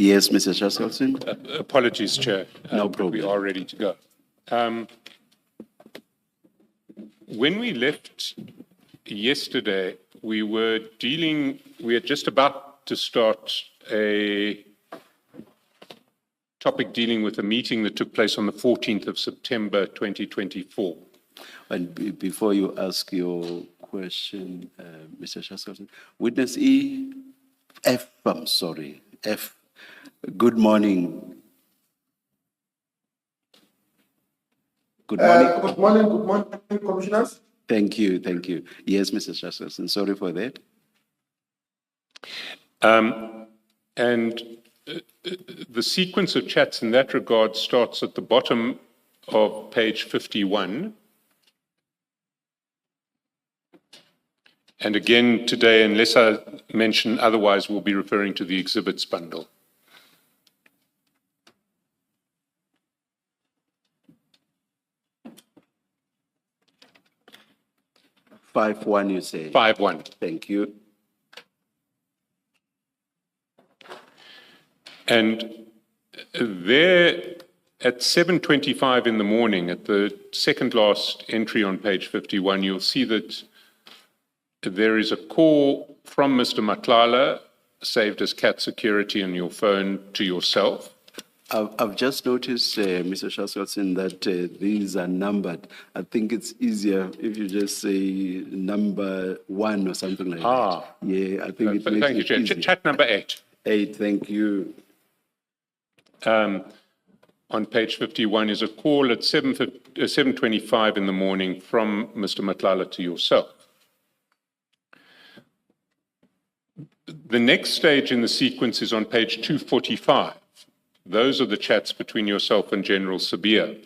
Yes, Mr. Chaskelson. Apologies, Chair. No but problem. We are ready to go. When we left yesterday, we had just about to start a topic dealing with a meeting that took place on the 14th of September, 2024. And before you ask your question, Mr. Chaskelson, witness F. Good morning. Good morning, Commissioners. Thank you. Yes, Mr. Chaskelson, sorry for that. The sequence of chats in that regard starts at the bottom of page 51. And again, today, unless I mention otherwise, we'll be referring to the exhibits bundle. Five one, you say? 5-1. Thank you. And there, at 7:25 in the morning, at the second last entry on page 51, you'll see that there is a call from Mr. Matlala, saved as cat security on your phone, to yourself. I've just noticed, Mr. Chaskelson, that these are numbered. I think it's easier if you just say number 1 or something like that. Yeah, I think it makes Thank you, Chair. easier. Chat number 8. 8, thank you. On page 51 is a call at 7:25 in the morning from Mr. Matlala to yourself. The next stage in the sequence is on page 245. Those are the chats between yourself and General Sibiya.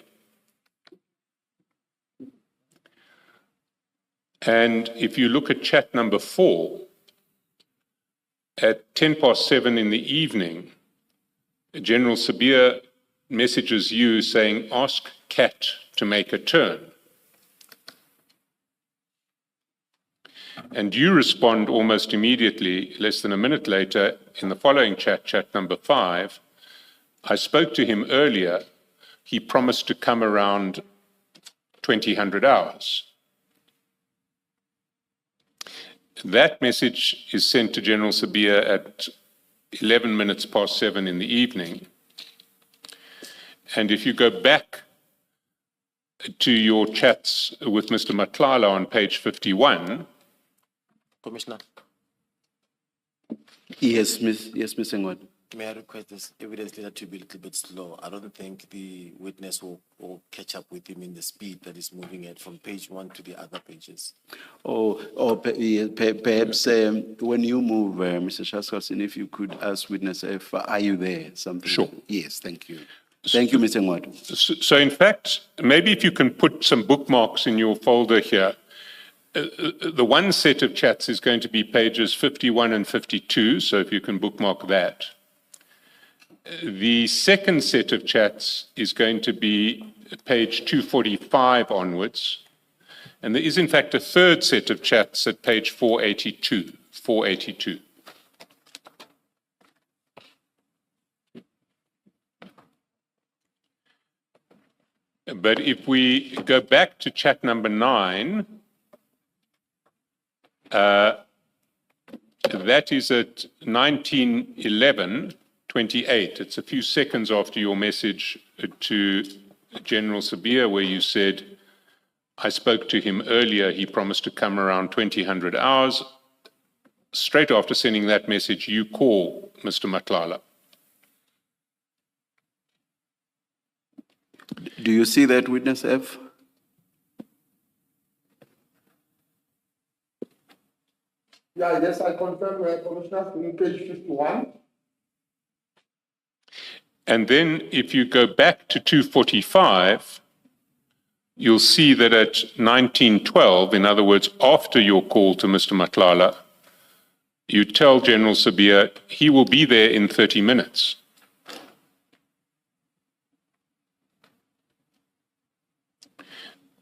And if you look at chat number 4, at 7:10 in the evening, General Sibiya messages you saying, ask cat to make a turn. And you respond almost immediately, less than a minute later, in the following chat number 5, I spoke to him earlier. He promised to come around 2000 hours. That message is sent to General Sibiya at 7:11 in the evening. And if you go back to your chats with Mr. Matlala on page 51. Commissioner. Yes, Mr. Ngwad. May I request this evidence letter to be a little bit slow? I don't think the witness will catch up with him in the speed that is moving at from page 1 to the other pages. Perhaps when you move, Mr. Chaskelson, if you could ask witness F, are you there? Something. Sure. Yes, thank you. Thank you, Mr. Ngwad. So in fact, maybe if you can put some bookmarks in your folder here. The one set of chats is going to be pages 51 and 52, so if you can bookmark that. The second set of chats is going to be page 245 onwards. And there is, in fact, a third set of chats at page 482. But if we go back to chat number 9, that is at 19:11:28. It's a few seconds after your message to General Sibiya, where you said, I spoke to him earlier, he promised to come around 2000 hours. Straight after sending that message, you call Mr. Matlala. Do you see that, witness F? Yeah, yes, I confirm, Commissioner, in page 51. And then if you go back to 245, you'll see that at 19:12, in other words, after your call to Mr. Matlala, you tell General Sibiya he will be there in 30 minutes.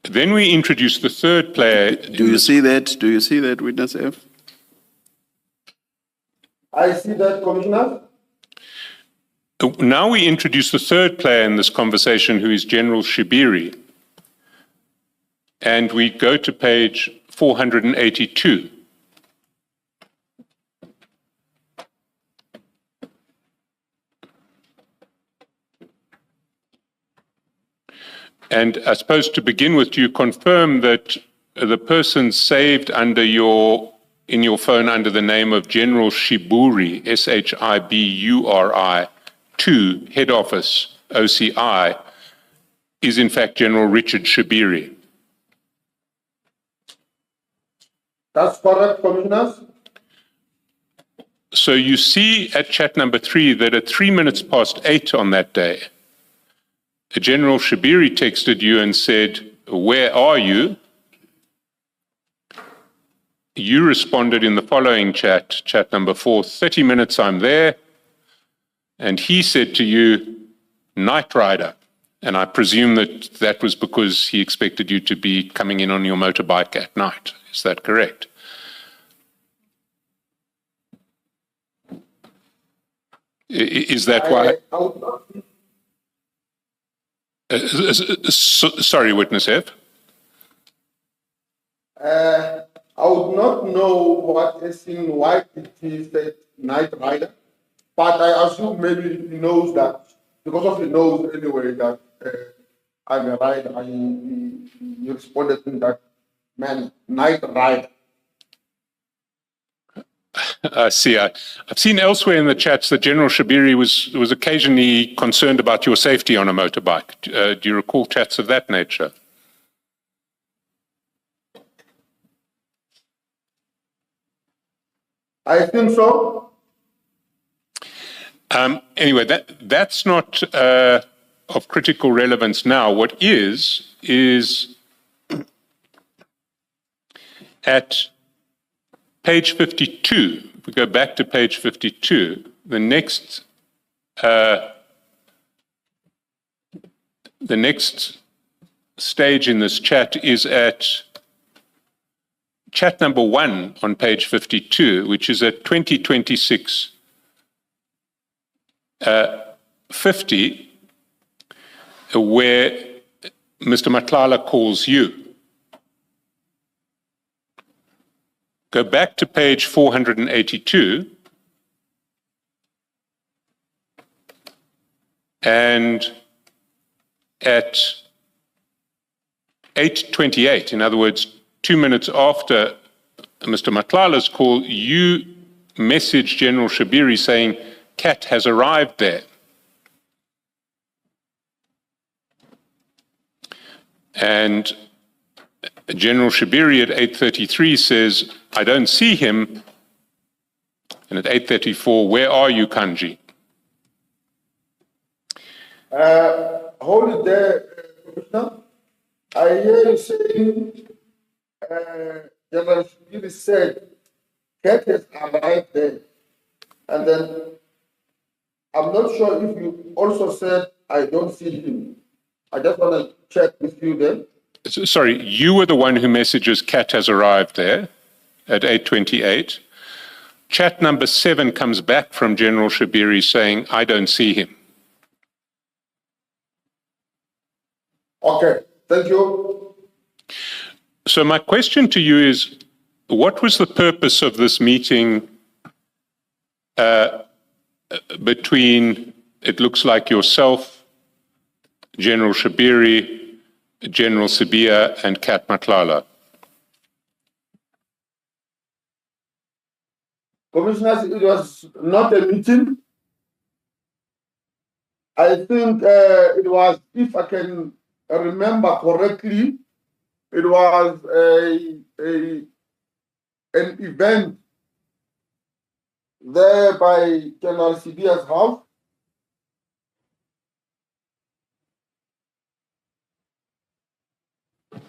Then we introduce the third player. Do you see that? Do you see that, witness F? I see that, Commissioner. Now we introduce the third player in this conversation, who is General Shibiri. And we go to page 482. And I suppose to begin with, do you confirm that the person saved in your phone under the name of General Shiburi, Shiburi, to head office, OCI, is in fact General Richard Shibiri? That's correct, Commissioners. So you see at chat number 3 that at 8:03 on that day, General Shibiri texted you and said, "Where are you?" You responded in the following chat number 4, 30 minutes, I'm there. And he said to you, "Night Rider." And I presume that that was because he expected you to be coming in on your motorbike at night. Is that correct? Is that why? I would not, Sorry, Witness F. I would not know what is in why it is that Night Rider, but I assume maybe he knows that, because of he knows anyway that I'm a rider, he responded in that man, Night Rider. I see. I've seen elsewhere in the chats that General Shibiri was occasionally concerned about your safety on a motorbike. Do you recall chats of that nature? I think so. Anyway, that's not of critical relevance now. What is at page 52, if we go back to page 52, the next stage in this chat is at chat number 1 on page 52, which is at 2026 50, where Mr. Matlala calls you. Go back to page 482 and at 8:28, in other words, 2 minutes after Mr. Matlala's call, you message General Shibiri saying, "Cat has arrived there." And General Shibiri at 8:33 says, "I don't see him." And at 8:34, "Where are you, Kanji?" Hold it there, Commissioner. I hear you saying, General Shibiri said, Cat has arrived there. And then I'm not sure if you also said, I don't see him. I just want to check with you then. Sorry, you were the one who messages "Cat has arrived there" at 8:28. Chat number 7 comes back from General Shibiri saying, "I don't see him." Okay, thank you. So my question to you is, what was the purpose of this meeting between, it looks like, yourself, General Shibiri, General Sibiya, and Kat Matlala? Commissioners, it was not a meeting. I think it was, if I can remember correctly, it was an event there by General Sibiya's house.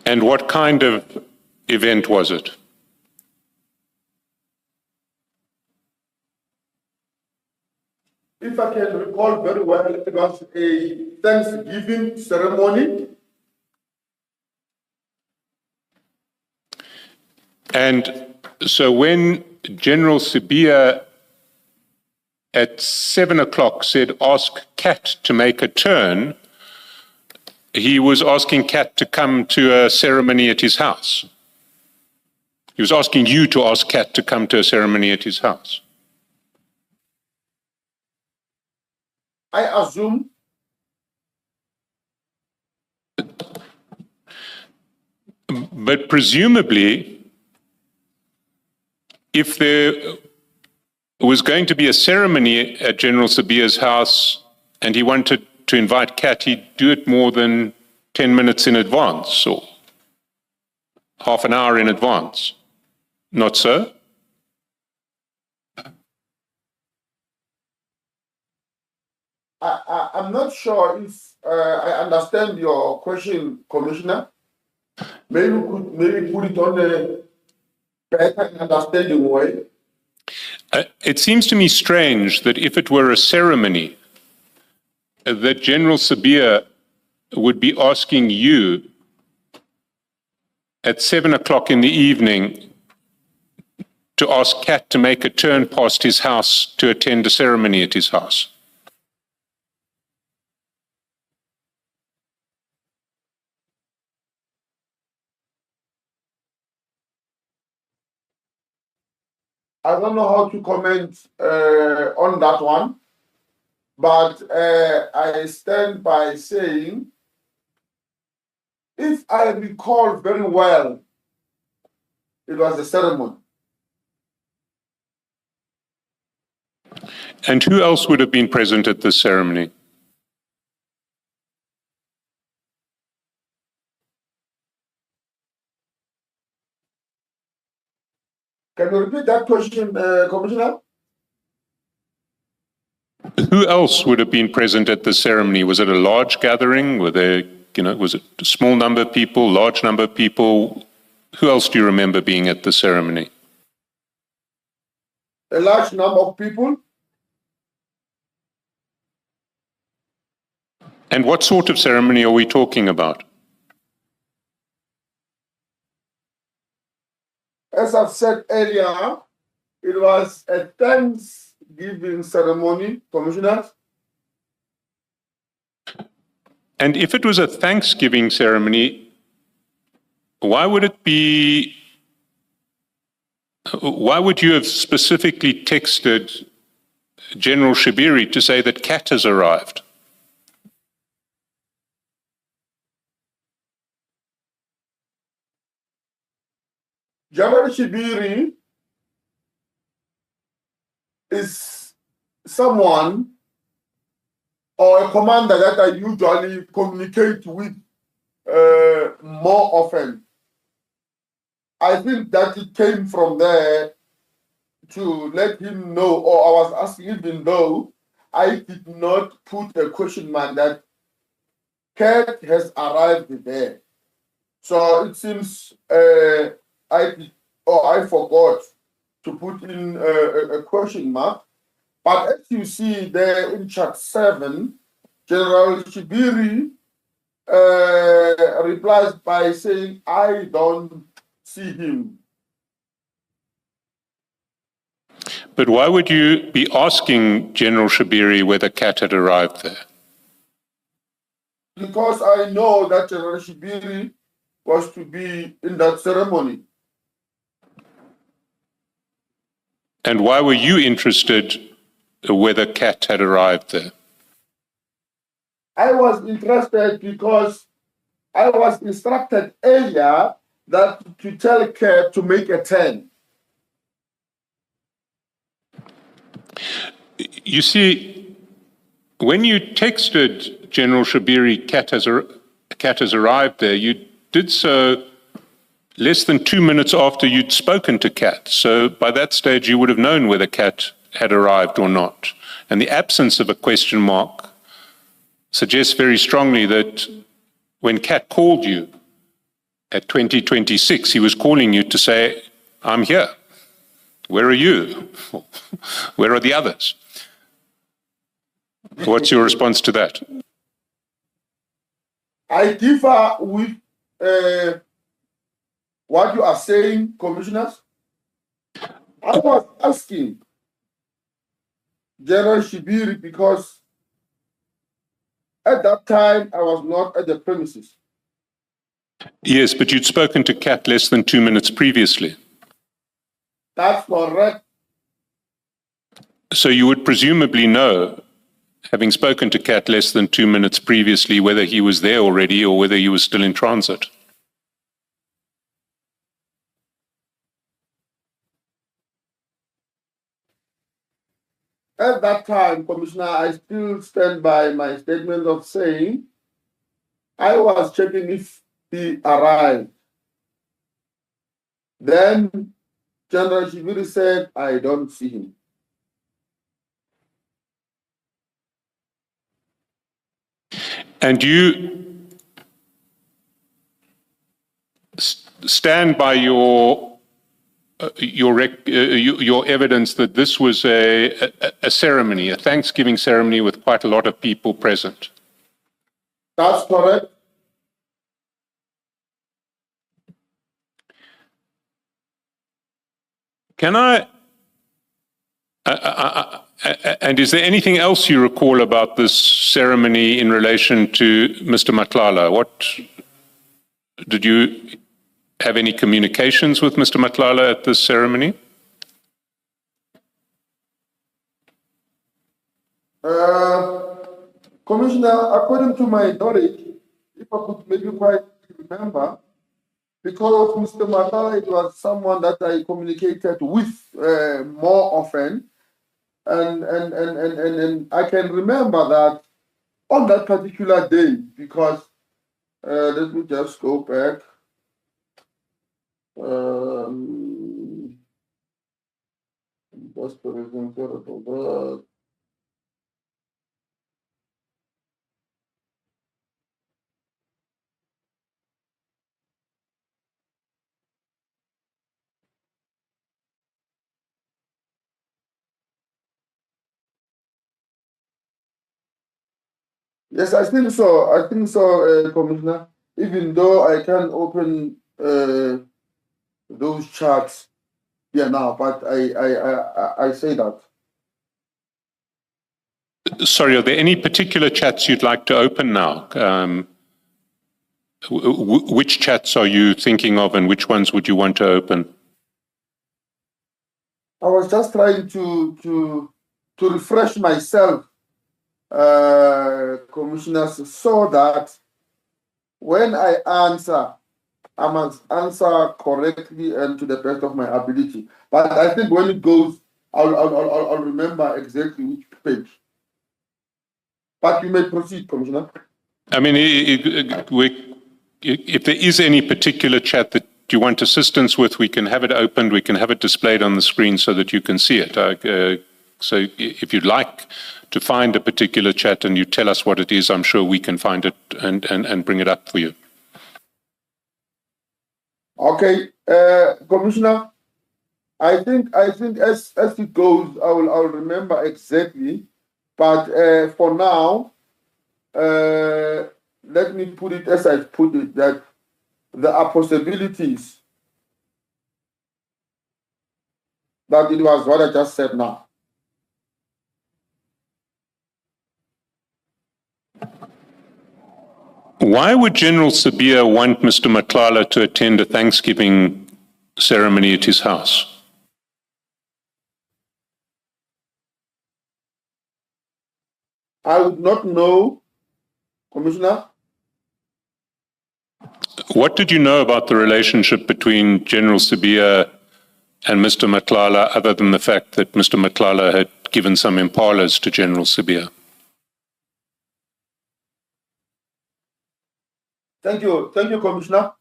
And what kind of event was it? If I can recall very well, it was a Thanksgiving ceremony. And so when General Sibiya at 7 o'clock said, ask Kat to make a turn, he was asking Kat to come to a ceremony at his house. He was asking you to ask Kat to come to a ceremony at his house. I assume. But presumably, if there was going to be a ceremony at General Sibiya's house and he wanted to invite Kat, he'd do it more than 10 minutes in advance or half an hour in advance. Not so? I'm not sure if I understand your question, Commissioner. Maybe we could maybe put it on a better and understanding way. It seems to me strange that if it were a ceremony, that General Sibiya would be asking you at 7 o'clock in the evening to ask Kat to make a turn past his house to attend a ceremony at his house. I don't know how to comment on that one, but I stand by saying, if I recall very well, it was a ceremony. And who else would have been present at this ceremony? Can you repeat that question, Commissioner? Who else would have been present at the ceremony? Was it a large gathering? Were there, was it a small number of people, large number of people? Who else do you remember being at the ceremony? A large number of people. And what sort of ceremony are we talking about? As I've said earlier, it was a Thanksgiving ceremony, Commissioners. And if it was a Thanksgiving ceremony, why would you have specifically texted General Shibiri to say that Kat has arrived? General Shibiri is someone or a commander that I usually communicate with more often. I think that it came from there to let him know, or I was asking, even though I did not put a question mark, that Kat has arrived there. So it seems I forgot to put in a question mark. But as you see there in chart 7, General Shibiri replies by saying, I don't see him. But why would you be asking General Shibiri whether Kat had arrived there? Because I know that General Shibiri was to be in that ceremony. And why were you interested whether Kat had arrived there? I was interested because I was instructed earlier that to tell Kat to make a turn. You see, when you texted General Shibiri, Kat has arrived there, you did so less than 2 minutes after you'd spoken to Kat. So by that stage, you would have known whether Kat had arrived or not. And the absence of a question mark suggests very strongly that when Kat called you at 2026, he was calling you to say, I'm here. Where are you? Where are the others? What's your response to that? I differ with what you are saying, commissioners. I was asking General Shibiri because at that time I was not at the premises. Yes, but you'd spoken to Kat less than 2 minutes previously. That's correct. So you would presumably know, having spoken to Kat less than 2 minutes previously, whether he was there already or whether he was still in transit. At that time, Commissioner, I still stand by my statement of saying I was checking if he arrived. Then General Shibiri said, I don't see him. And you stand by your evidence that this was a ceremony, a Thanksgiving ceremony with quite a lot of people present. That's correct. Can and is there anything else you recall about this ceremony in relation to Mr. Matlala? Did you have any communications with Mr. Matlala at this ceremony? Commissioner, according to my knowledge, if I could maybe quite remember, because of Mr. Matlala, it was someone that I communicated with more often. And I can remember that on that particular day, because let me just go back. Yes, I think so. I think so, Commissioner. Even though I can't open those charts here now, but I say that. Sorry, are there any particular chats you'd like to open now? Which chats are you thinking of, and which ones would you want to open? I was just trying to refresh myself, commissioners, so that when I answer, I must answer correctly and to the best of my ability. But I think when it goes, I'll remember exactly which page. But you may proceed, Commissioner. I mean, if there is any particular chat that you want assistance with, we can have it opened, we can have it displayed on the screen so that you can see it. So if you'd like to find a particular chat and you tell us what it is, I'm sure we can find it and bring it up for you. Okay, Commissioner, I think as it goes, I'll remember exactly. But for now, let me put it as I put it, that there are possibilities that it was what I just said now. Why would General Sibiya want Mr. Matlala to attend a Thanksgiving ceremony at his house? I would not know, Commissioner. What did you know about the relationship between General Sibiya and Mr. Matlala, other than the fact that Mr. Matlala had given some impalas to General Sibiya? Thank you, Commissioner.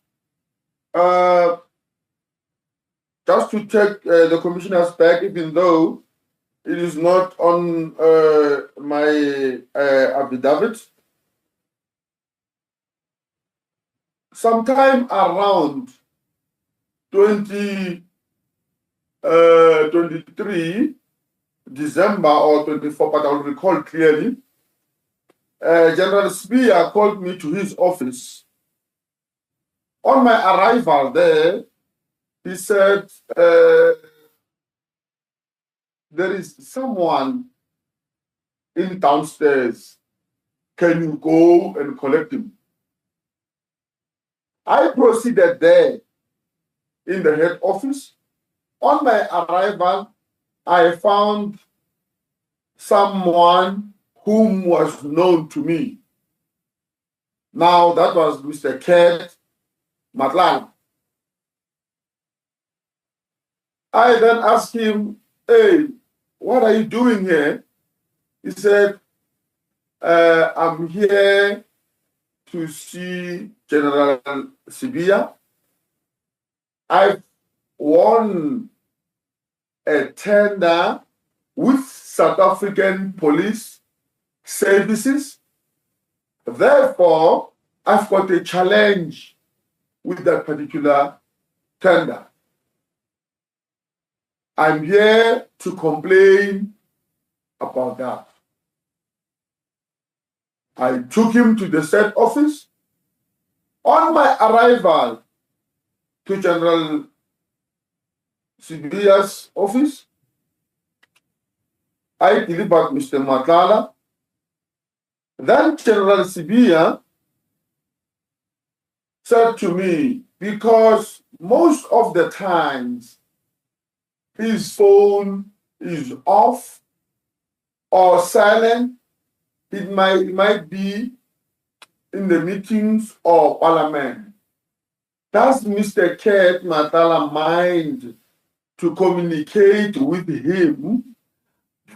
Just to check the Commissioner's back, even though it is not on my affidavit. Sometime around 23 December or 24, but I'll recall clearly, General Sibiya called me to his office. On my arrival there, he said, there is someone in downstairs. Can you go and collect him? I proceeded there in the head office. On my arrival, I found someone whom was known to me. Now, that was Mr. Matlala. I then asked him, hey, what are you doing here? He said, I'm here to see General Sibiya. I've won a tender with South African police services. Therefore, I've got a challenge with that particular tender. I'm here to complain about that. I took him to the said office. On my arrival to General Sibiya's office, I delivered Mr. Matlala. Then General Sibiya said to me, because most of the times his phone is off or silent, it might be in the meetings or parliament. Does Mr. Matlala mind to communicate with him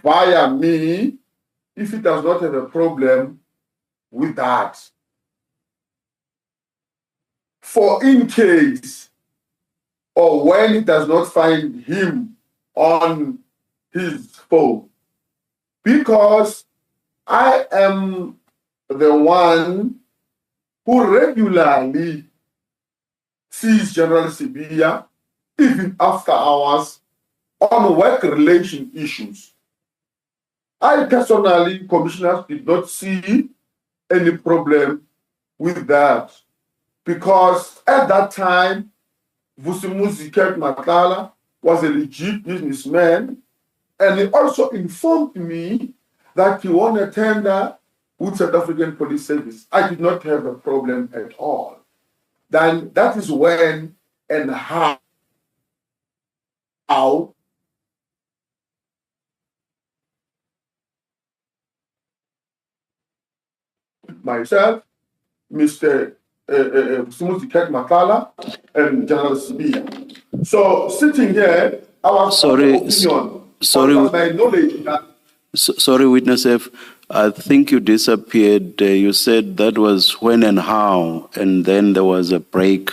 via me if he does not have a problem with that? For in case or when he does not find him on his phone, because I am the one who regularly sees General Sibiya, even after hours, on work relation issues. I personally, commissioners, did not see any problem with that, because at that time, Vusimuzi Matlala was a legit businessman, and he also informed me that he won a tender with South African Police Service. I did not have a problem at all. Then that is when and how myself, Mr. Vusimuzi Matlala, and General Sibiya. So sitting here, I was my knowledge that. Sorry, Witness F. I think you disappeared. You said that was when and how, and then there was a break.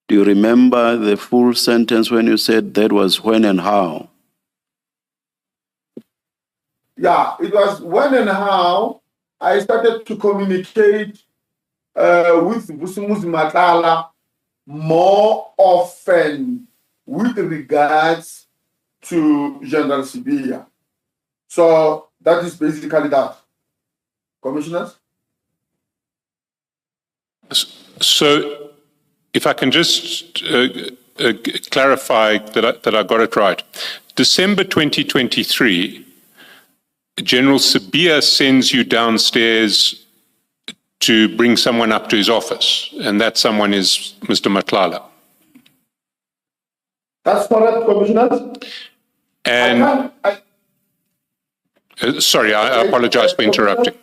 Do you remember the full sentence when you said that was when and how? Yeah, it was when and how I started to communicate with Vusimuzi Matlala more often with regards to General Sibiya. So that is basically that. Commissioners? So if I can just clarify that I got it right. December 2023, General Sibiya sends you downstairs to bring someone up to his office, and that someone is Mr. Matlala. That's correct, Commissioners. And sorry, I apologize for interrupting.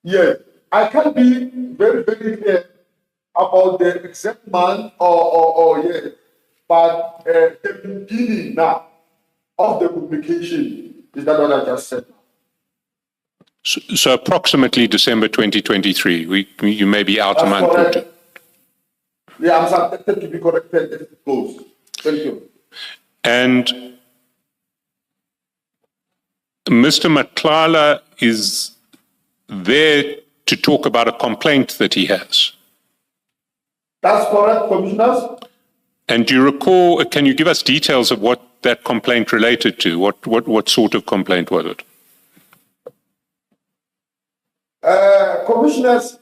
Yes, I can't be very, very clear about the exact month or year, but the beginning now of the publication is that what I just said. So approximately December 2023. You may be out a month or two. Yeah, I'm subjected to be corrected as it goes. Thank you. And Mr. Matlala is there to talk about a complaint that he has. That's correct, Commissioners. And do you recall, can you give us details of what that complaint related to? What sort of complaint was it? Commissioners,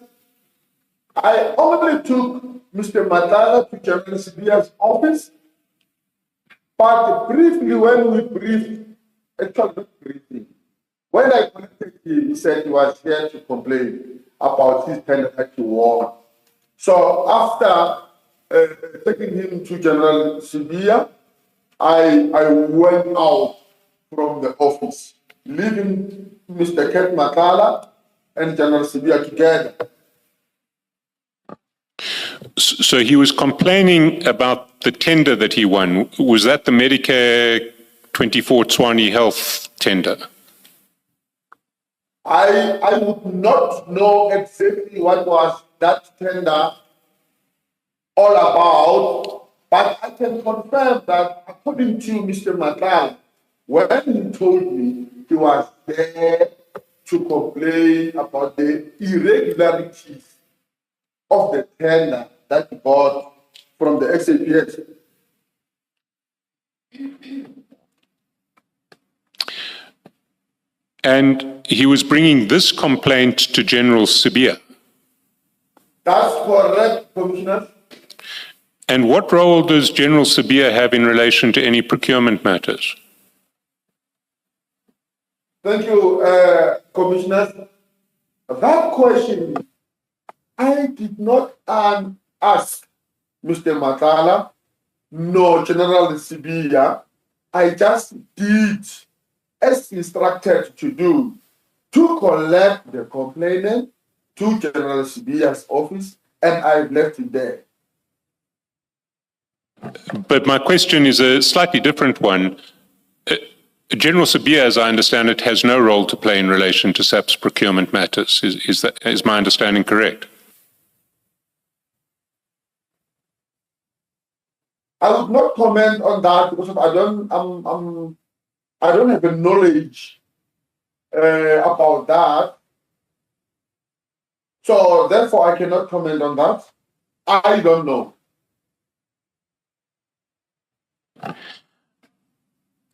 I only took Mr. Matlala to General Sibiya's office, but briefly when we briefed, actually not briefing, when when I connected him, he said he was here to complain about his tender that he won. So after taking him to General Sibiya, I went out from the office, leaving Mr. Ket Matlala and General Sibiya together. So he was complaining about the tender that he won. Was that the Medicare 24 Tswani Health tender? I would not know exactly what was that tender all about, but I can confirm that according to Mr. Matlala, when he told me he was there to complain about the irregularities of the tender that he got from the SAPS. And he was bringing this complaint to General Sibiya. That's correct, Commissioner. And what role does General Sibiya have in relation to any procurement matters? Thank you, Commissioner. That question, I did not ask Mr. Matlala, nor General Sibiya. I just did as instructed to do, to collect the complainant to General Sibiya's office, and I left it there. But my question is a slightly different one. General Sibiya, as I understand it, has no role to play in relation to SAP's procurement matters. Is my understanding correct? I would not comment on that because I don't have the knowledge about that. So therefore, I cannot comment on that. I don't know.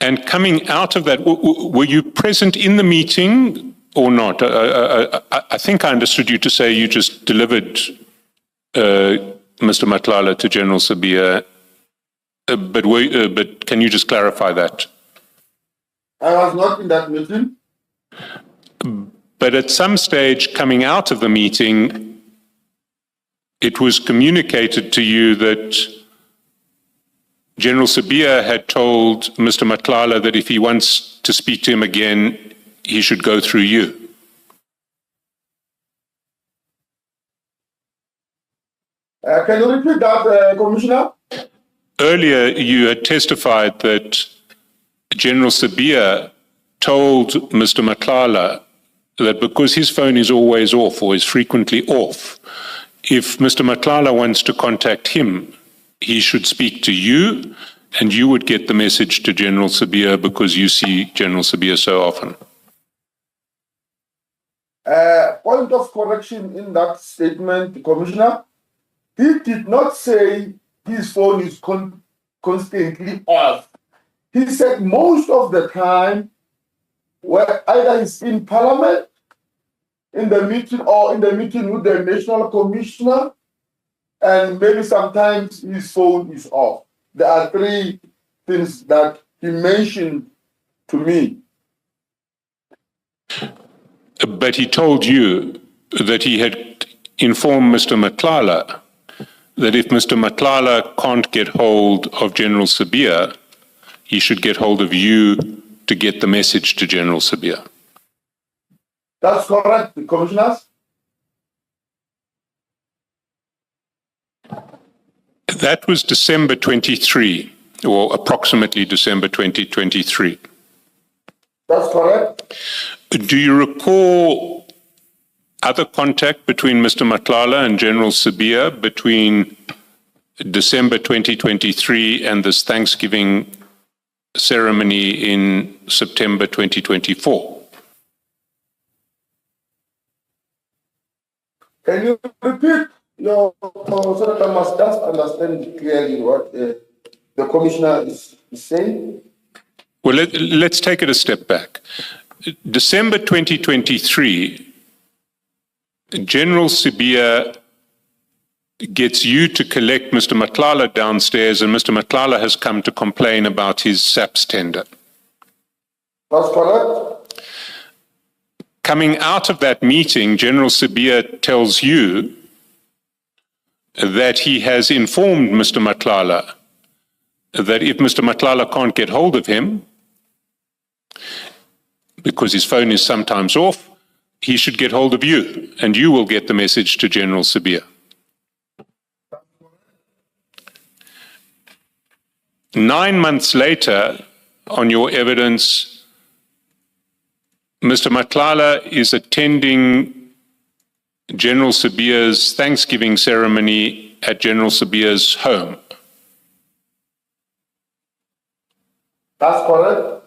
And coming out of that, were you present in the meeting or not? I think I understood you to say you just delivered Mr. Matlala to General Sibiya, but can you just clarify that? I was not in that meeting. But at some stage coming out of the meeting, it was communicated to you that General Sibiya had told Mr. Matlala that if he wants to speak to him again, he should go through you. Can you repeat that, Commissioner? Earlier, you had testified that General Sibiya told Mr. Matlala that because his phone is always off or is frequently off, if Mr. Matlala wants to contact him, he should speak to you and you would get the message to General Sibiya because you see General Sibiya so often. Point of correction in that statement, Commissioner. He did not say his phone is constantly off. He said most of the time, either he's in Parliament, in the meeting, or in the meeting with the National Commissioner, and maybe sometimes his phone is off. There are three things that he mentioned to me. But he told you that he had informed Mr. Matlala that if Mr. Matlala can't get hold of General Sibiya, he should get hold of you to get the message to General Sibiya. That's correct, Commissioners. That was December 23, or approximately December 2023. That's correct. Do you recall other contact between Mr. Matlala and General Sibiya between December 2023 and this Thanksgiving ceremony in September 2024? Can you repeat so that I must just understand clearly what the Commissioner is saying? Well, let's take it a step back. December 2023, General Sibiya gets you to collect Mr. Matlala downstairs, and Mr. Matlala has come to complain about his SAPS tender. That's correct. coming out of that meeting, General Sibiya tells you that he has informed Mr. Matlala that if Mr. Matlala can't get hold of him, because his phone is sometimes off, he should get hold of you, and you will get the message to General Sibiya. 9 months later, on your evidence, Mr. Matlala is attending General Sibiya's Thanksgiving ceremony at General Sibiya's home. That's correct.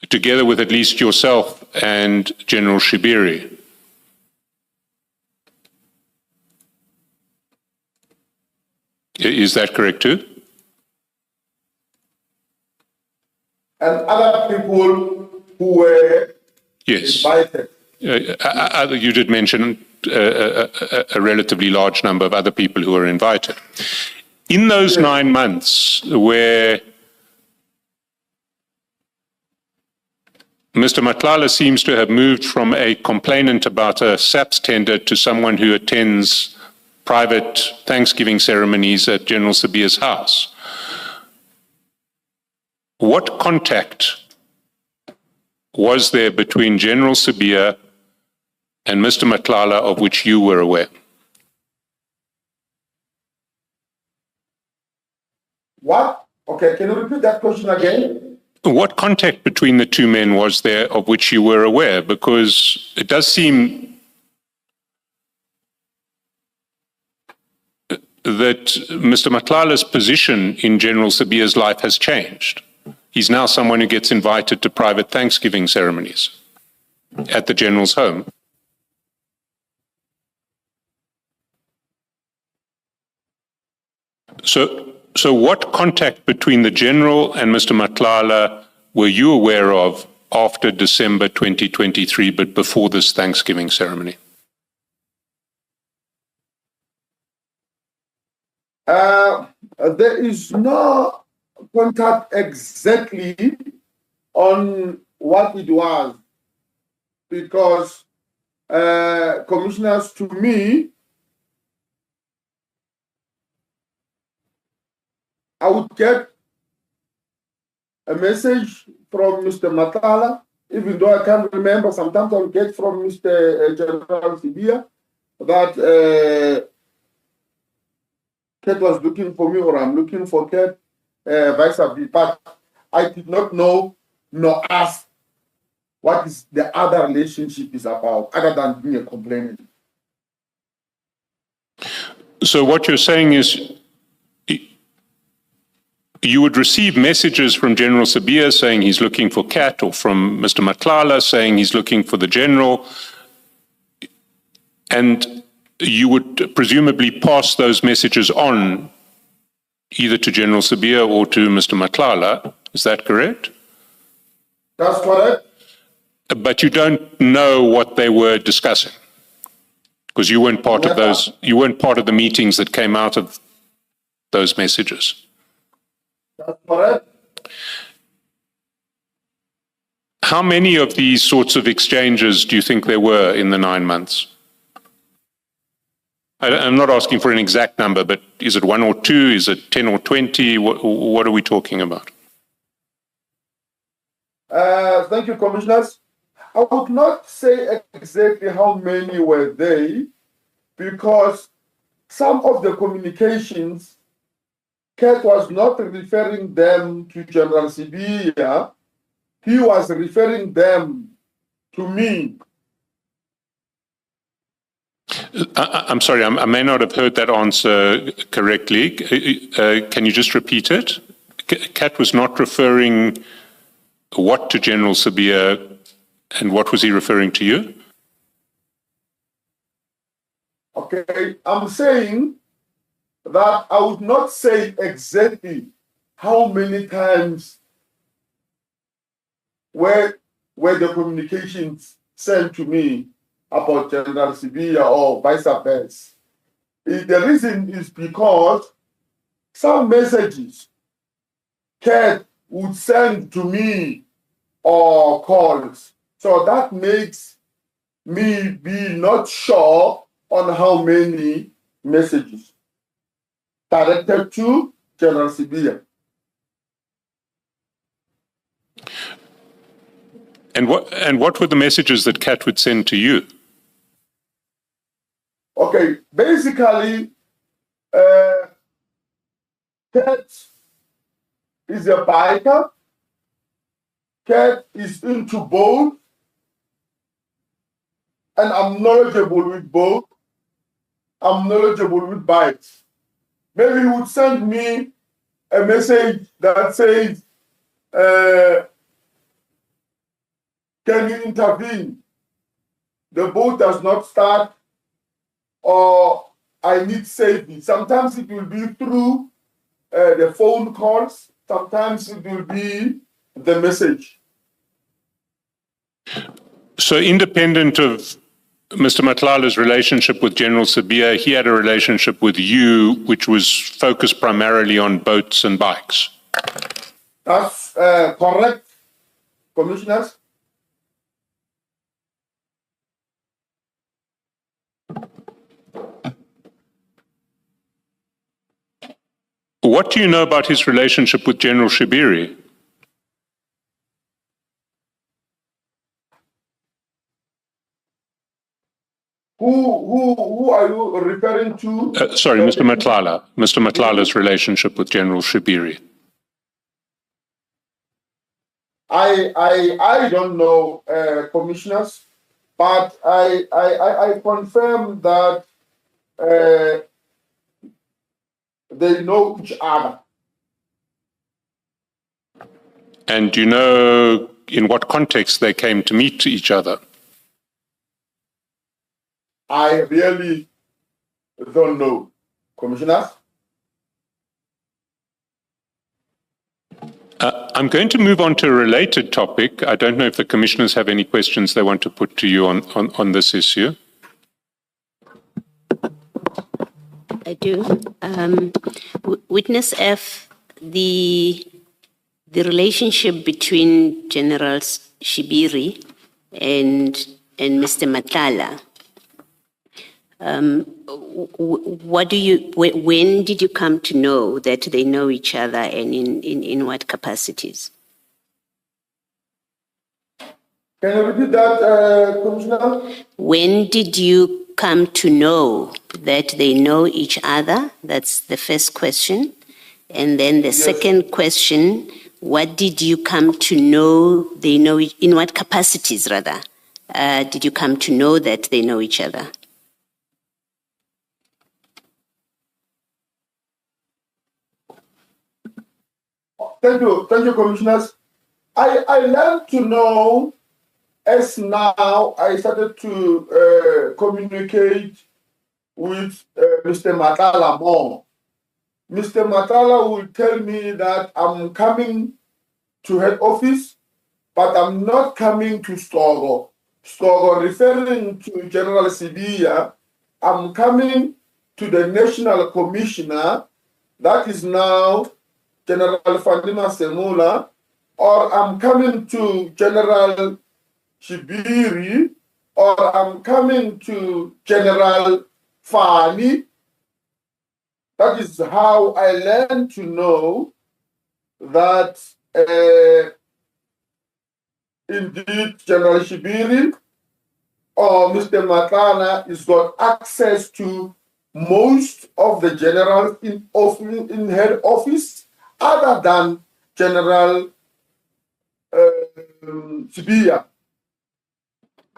Together with at least yourself and General Shibiri. Is that correct too? And other people who were invited. You did mention a relatively large number of other people who were invited. In those 9 months where Mr. Matlala seems to have moved from a complainant about a SAPS tender to someone who attends private Thanksgiving ceremonies at General Sibiya's house. What contact was there between General Sibiya and Mr. Matlala of which you were aware? What? Okay, can you repeat that question again? What contact between the two men was there of which you were aware? Because it does seem that Mr. Matlala's position in General Sibiya's life has changed. He's now someone who gets invited to private Thanksgiving ceremonies at the General's home. So what contact between the General and Mr. Matlala were you aware of after December 2023, but before this Thanksgiving ceremony? There is no contact exactly on what it was, because commissioners, to me, I would get a message from Mr. Matlala, even though I can't remember. Sometimes I'll get from Mr. General Sibiya that Kat was looking for me, or I'm looking for Kat, vice versa. But I did not know nor ask what is the other relationship is about, other than being a complainant. So what you're saying is you would receive messages from General Sibiya saying he's looking for Kat, or from Mr. Matlala saying he's looking for the General, and you would presumably pass those messages on either to General Sibiya or to Mr. Matlala. Is that correct? That's correct. But you don't know what they were discussing, because you weren't part of those. You weren't part of the meetings that came out of those messages. That's correct. How many of these sorts of exchanges do you think there were in the 9 months? I'm not asking for an exact number, but is it 1 or 2? Is it 10 or 20? What are we talking about? Thank you, commissioners. I would not say exactly how many were they, because some of the communications, Kat was not referring them to General Sibiya. He was referring them to me. I'm sorry, I may not have heard that answer correctly. Can you just repeat it? Kat was not referring what to General Sibiya, and what was he referring to you? Okay, I'm saying that I would not say exactly how many times were the communications sent to me about General Sibiya or vice versa. The reason is because some messages Kat would send to me or calls, So that makes me be not sure on how many messages directed to General Sibiya. And what were the messages that Kat would send to you? Okay, basically, Kat is a biker. Kat is into both, and I'm knowledgeable with both. I'm knowledgeable with bikes. Maybe he would send me a message that says, can you intervene? The boat does not start, or I need saving. Sometimes it will be through the phone calls. Sometimes it will be the message. So independent of Mr. Matlala's relationship with General Sibiya, he had a relationship with you, which was focused primarily on boats and bikes. That's correct, commissioners. What do you know about his relationship with General Shibiri? Who are you referring to? Sorry, Mr. Matlala. Mr. Matlala's relationship with General Shibiri. I don't know, commissioners, but I confirm that they know each other. And do you know in what context they came to meet each other? I really don't know, commissioners. I'm going to move on to a related topic. I don't know if the commissioners have any questions they want to put to you on this issue. I do. Witness F, the relationship between General Shibiri and Mr. Matlala. When did you come to know that they know each other, and in what capacities? Can you repeat that, Commissioner? When did you come to know that they know each other? That's the first question. And then the second question, what did you come to know they know, in what capacities rather, did you come to know that they know each other? Thank you, commissioners. I learned to know as now I started to communicate with Mr. Matlala more. Mr. Matlala will tell me that I'm coming to head office, but I'm not coming to Stogo. Stogo, referring to General Sibiya, I'm coming to the National Commissioner, that is now General Fandima Semula, or I'm coming to General Shibiri, or I'm coming to General Fani. That is how I learned to know that indeed General Shibiri or Mr. Matlala has got access to most of the generals in head office, other than General Sibiya.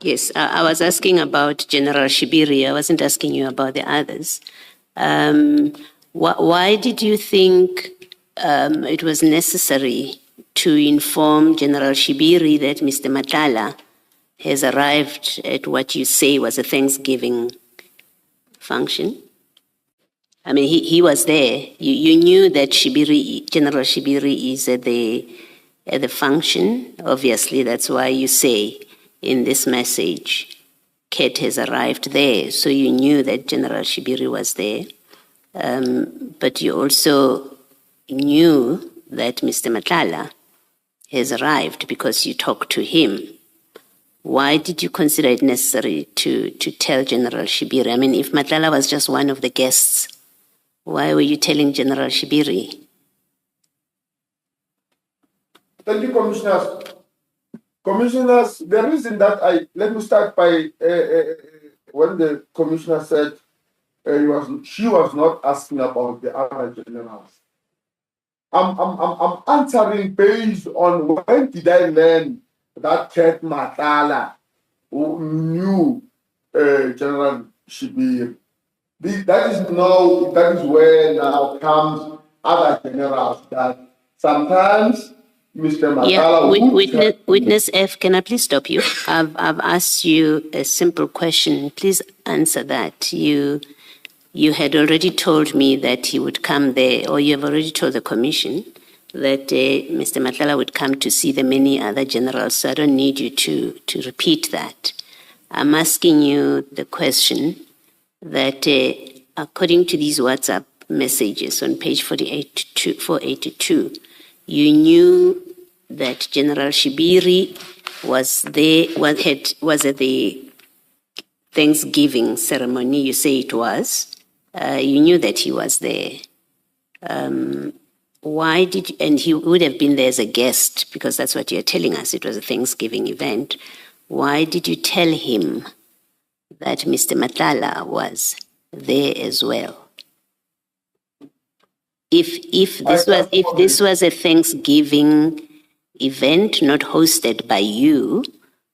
Yes, I was asking about General Shibiri. I wasn't asking you about the others. Why did you think it was necessary to inform General Shibiri that Mr. Matlala has arrived at what you say was a Thanksgiving function? I mean, he was there. You knew that General Shibiri is at the function. Obviously, that's why you say in this message, Kate has arrived there. So you knew that General Shibiri was there. But you also knew that Mr. Matlala has arrived because you talked to him. why did you consider it necessary to tell General Shibiri? I mean, if Matlala was just one of the guests, why were you telling General Shibiri? Thank you, Commissioners. Commissioners, the reason that let me start by when the Commissioner said she was not asking about the other generals. I'm answering based on when did I learn that Ted Matlala who knew General Shibiri. That is where now comes other generals that sometimes Mr. Matlala Witness F, can I please stop you? I've asked you a simple question. Please answer that. You had already told me that he would come there, or you have already told the commission that Mr. Matlala would come to see the many other generals, so I don't need you to repeat that. I'm asking you the question that according to these WhatsApp messages on page 482, you knew that General Shibiri was at the Thanksgiving ceremony, you say it was. You knew that he was there. Why did you, and he would have been there as a guest, because that's what you're telling us, it was a Thanksgiving event. Why did you tell him that Mr. Matlala was there as well? If this was a Thanksgiving event not hosted by you,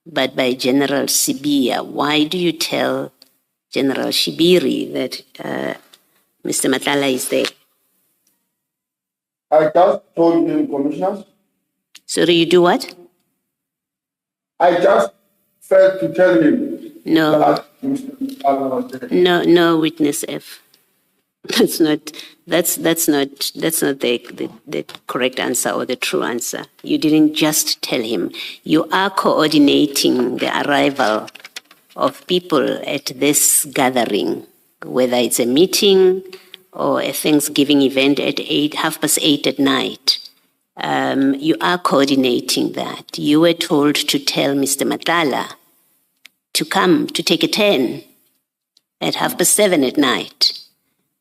but by General Sibiya, why do you tell General Shibiri that Mr. Matlala is there? I just told him, Commissioners. Sorry, you do what? I just failed to tell him. No. That Mr. Matlala was there. No, Witness F. That's not the correct answer or the true answer. You didn't just tell him. You are coordinating the arrival of people at this gathering, whether it's a meeting or a Thanksgiving event at 8:30 at night. You are coordinating that. You were told to tell Mr. Matlala to come to take a turn at 7:30 at night.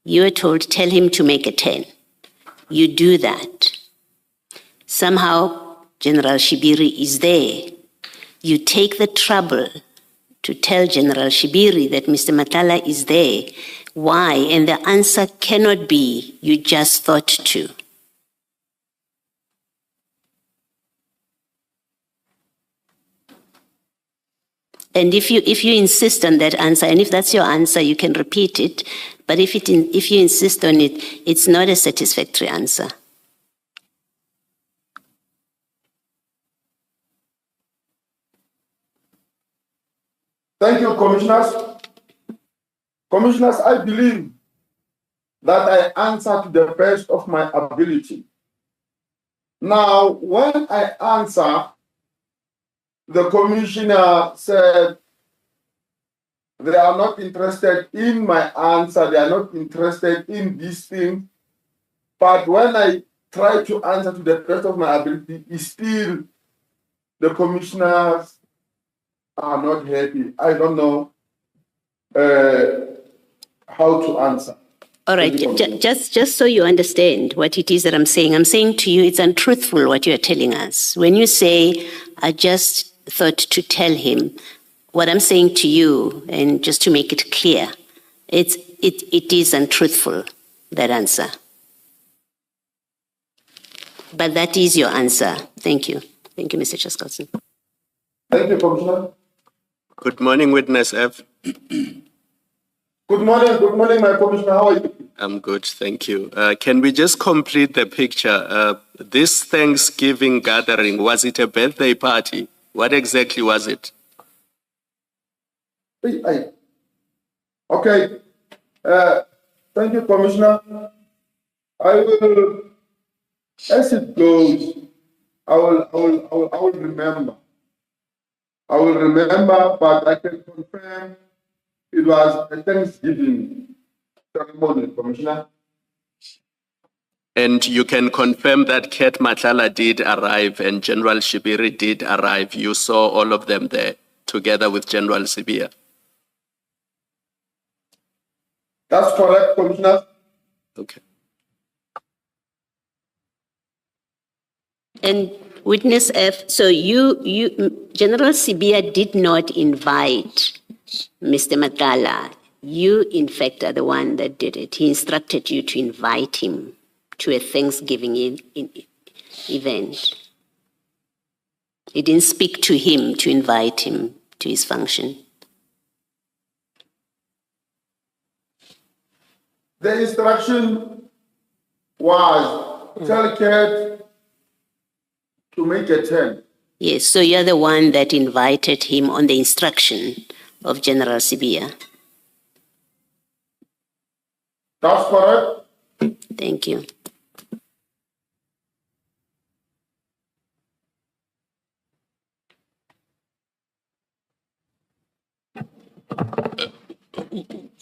You were told, tell him to make a 10. You do that. Somehow, General Shibiri is there. You take the trouble to tell General Shibiri that Mr. Matlala is there. Why? And the answer cannot be, you just thought to. And if you insist on that answer, and if that's your answer, you can repeat it. But if you insist on it, it's not a satisfactory answer. Thank you, Commissioners. Commissioners, I believe that I answer to the best of my ability. Now, when I answer, the commissioner said they are not interested in my answer, they are not interested in this thing. But when I try to answer to the best of my ability, still the commissioners are not happy. I don't know how to answer. All right, just so you understand what it is that I'm saying to you it's untruthful what you're telling us. When you say, I just thought to tell him, what I'm saying to you, and just to make it clear, it is untruthful, that answer. But that is your answer. Thank you. Thank you, Mr. Chaskalson. Thank you, Commissioner. Good morning, Witness F. Good morning, my Commissioner. How are you? I'm good, thank you. Can we just complete the picture? This Thanksgiving gathering, was it a birthday party? What exactly was it? Okay. Thank you, Commissioner. I will, as it goes, I will remember. I will remember, but I can confirm it was a Thanksgiving ceremony, Commissioner. And you can confirm that Ket Matlala did arrive and General Shibiri did arrive. You saw all of them there. together with General Sibiya. That's correct, Commissioner. Okay. And witness F, so General Sibiya did not invite Mr. Matlala. You, in fact, are the one that did it. He instructed you to invite him to a Thanksgiving event. He didn't speak to him to invite him to his function. The instruction was tell Cat to make a turn. Yes, so you're the one that invited him on the instruction of General Sibiya. That's correct. Thank you.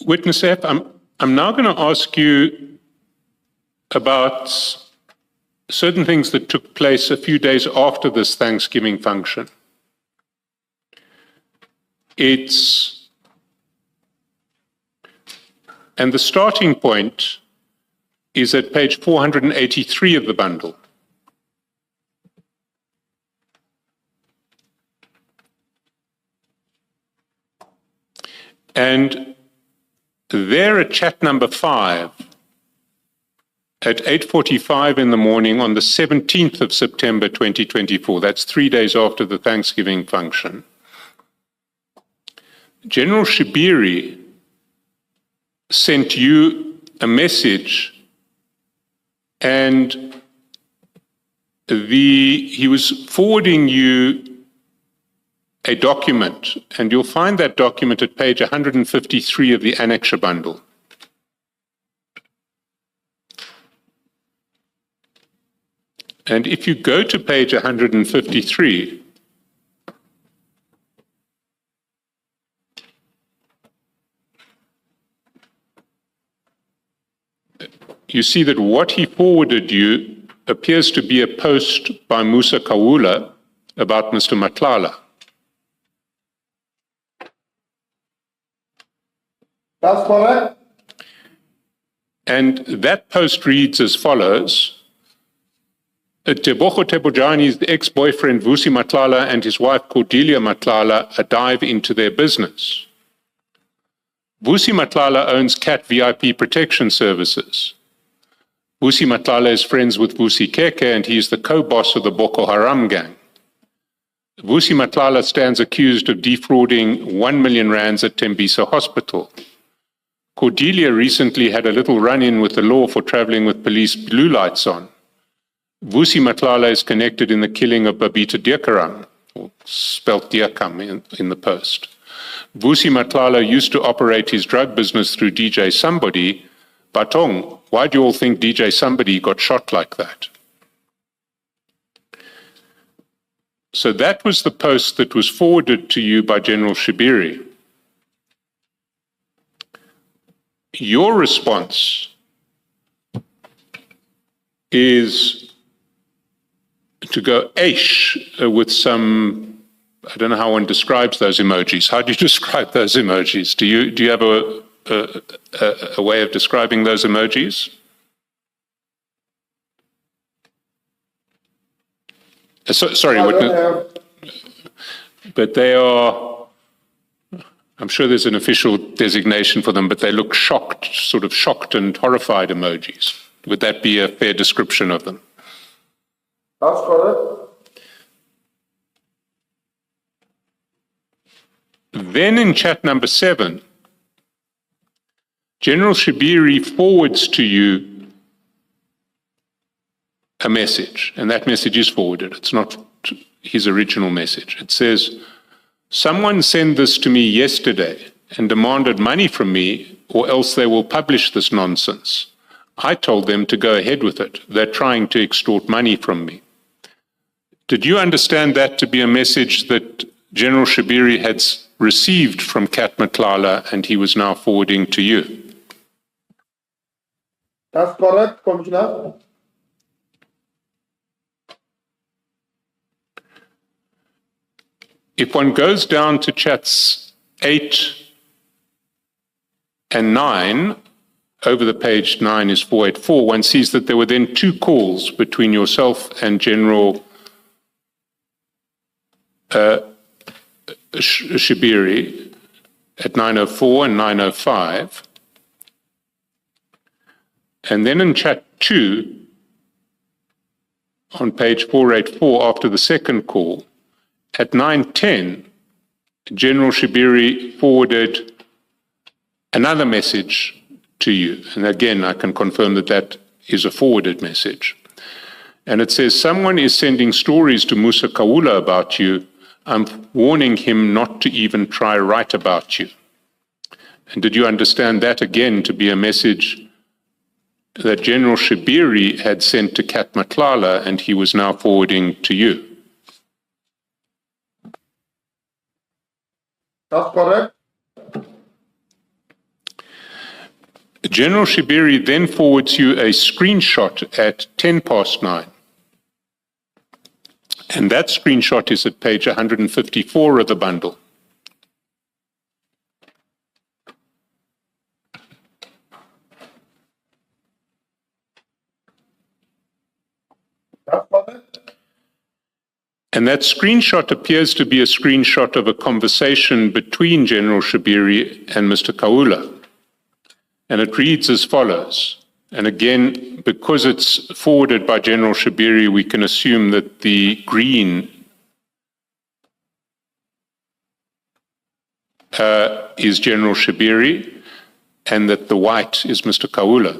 Witness F, I'm now going to ask you about certain things that took place a few days after this Thanksgiving function. And the starting point is at page 483 of the bundle. And there at chat number 5, at 8:45 in the morning on the 17th of September 2024, that's 3 days after the Thanksgiving function, General Shibiri sent you a message, and he was forwarding you a document, and you'll find that document at page 153 of the Annexure bundle. And if you go to page 153, you see that what he forwarded you appears to be a post by Musa Kawula about Mr. Matlala. That's correct. And that post reads as follows. Tebogo Tebojani's ex-boyfriend Vusi Matlala and his wife Cordelia Matlala a dive into their business. Vusi Matlala owns Cat VIP Protection Services. Vusi Matlala is friends with Vusi Keke, and he is the co-boss of the Boko Haram gang. Vusi Matlala stands accused of defrauding 1 million rands at Tembisa Hospital. Cordelia recently had a little run-in with the law for traveling with police blue lights on. Vusi Matlala is connected in the killing of Babita Diakaram, or spelt Diakam in the post. Vusi Matlala used to operate his drug business through DJ Somebody. Batong, why do you all think DJ Somebody got shot like that? So that was the post that was forwarded to you by General Shibiri. Your response is to go aish with some, I don't know how one describes those emojis. How do you describe those emojis? Do you have a way of describing those emojis? Sorry, but they are, I'm sure there's an official designation for them, but they look shocked, sort of shocked and horrified emojis. Would that be a fair description of them? That's correct. Then in chat number 7, General Shibiri forwards to you a message, and that message is forwarded. It's not his original message. It says, someone sent this to me yesterday and demanded money from me, or else they will publish this nonsense. I told them to go ahead with it. They're trying to extort money from me. Did you understand that to be a message that General Shibiri had received from Cat Matlala and he was now forwarding to you? That's correct, Commissioner. if one goes down to chats 8 and 9, over the page 9 is 484, one sees that there were then 2 calls between yourself and General Shibiri at 9:04 and 9:05. And then in chat 2, on page 484, after the second call, at 9:10, General Shibiri forwarded another message to you. And again, I can confirm that that is a forwarded message. And it says, someone is sending stories to Musa Kaula about you. I'm warning him not to even try write about you. And did you understand that again to be a message that General Shibiri had sent to Kat Matlala and he was now forwarding to you? That's correct. General Shibiri then forwards you a screenshot at 9:10. And that screenshot is at page 154 of the bundle. That's correct. And that screenshot appears to be a screenshot of a conversation between General Shibiri and Mr. Kaula. And it reads as follows. And again, because it's forwarded by General Shibiri, we can assume that the green is General Shibiri and that the white is Mr. Kaula.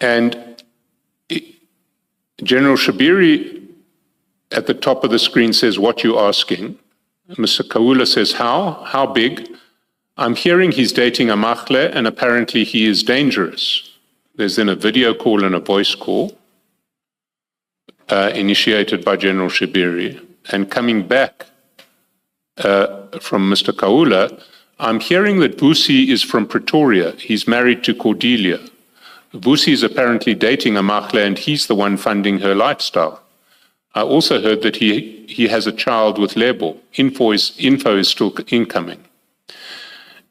And General Shibiri at the top of the screen says, what you asking? Mr. Kaula says, how? How big? I'm hearing he's dating a Matlala and apparently he is dangerous. There's then a video call and a voice call initiated by General Shibiri. And coming back from Mr. Kaula, I'm hearing that Vusi is from Pretoria. He's married to Cordelia. Vusi is apparently dating a Matlala and he's the one funding her lifestyle. I also heard that he has a child with Lebo. Info is still incoming.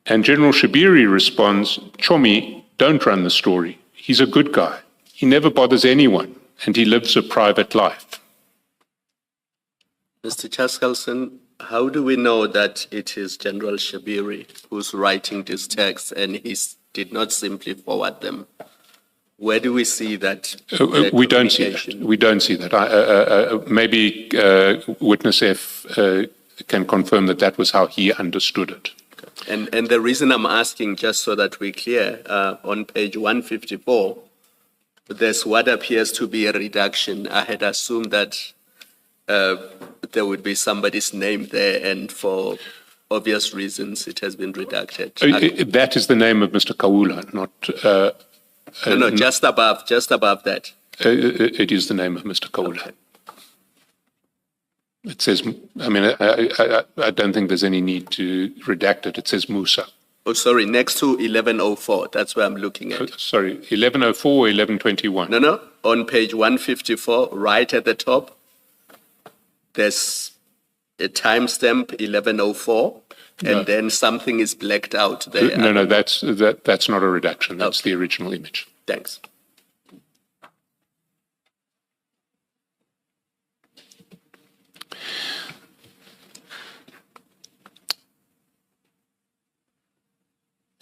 And General Shibiri responds, Chomi, don't run the story. He's a good guy. He never bothers anyone, and he lives a private life. Mr. Chaskalson, how do we know that it is General Shibiri who's writing these texts and he did not simply forward them? Where do we see that? We don't see that. We don't see that. Maybe Witness F can confirm that that was how he understood it. And the reason I'm asking, just so that we're clear, on page 154, there's what appears to be a reduction. I had assumed that there would be somebody's name there, and for obvious reasons, it has been redacted. That is the name of Mr. Kaula, not... no, just above that. It is the name of Mr. Kaula. Okay. It says, I mean, I don't think there's any need to redact it. It says Musa. Oh, sorry, next to 1104. That's where I'm looking at. Sorry, 1104 or 1121? No. On page 154, right at the top, there's a timestamp 1104, and then something is blacked out there. No, that's not a redaction. That's the original image. Thanks.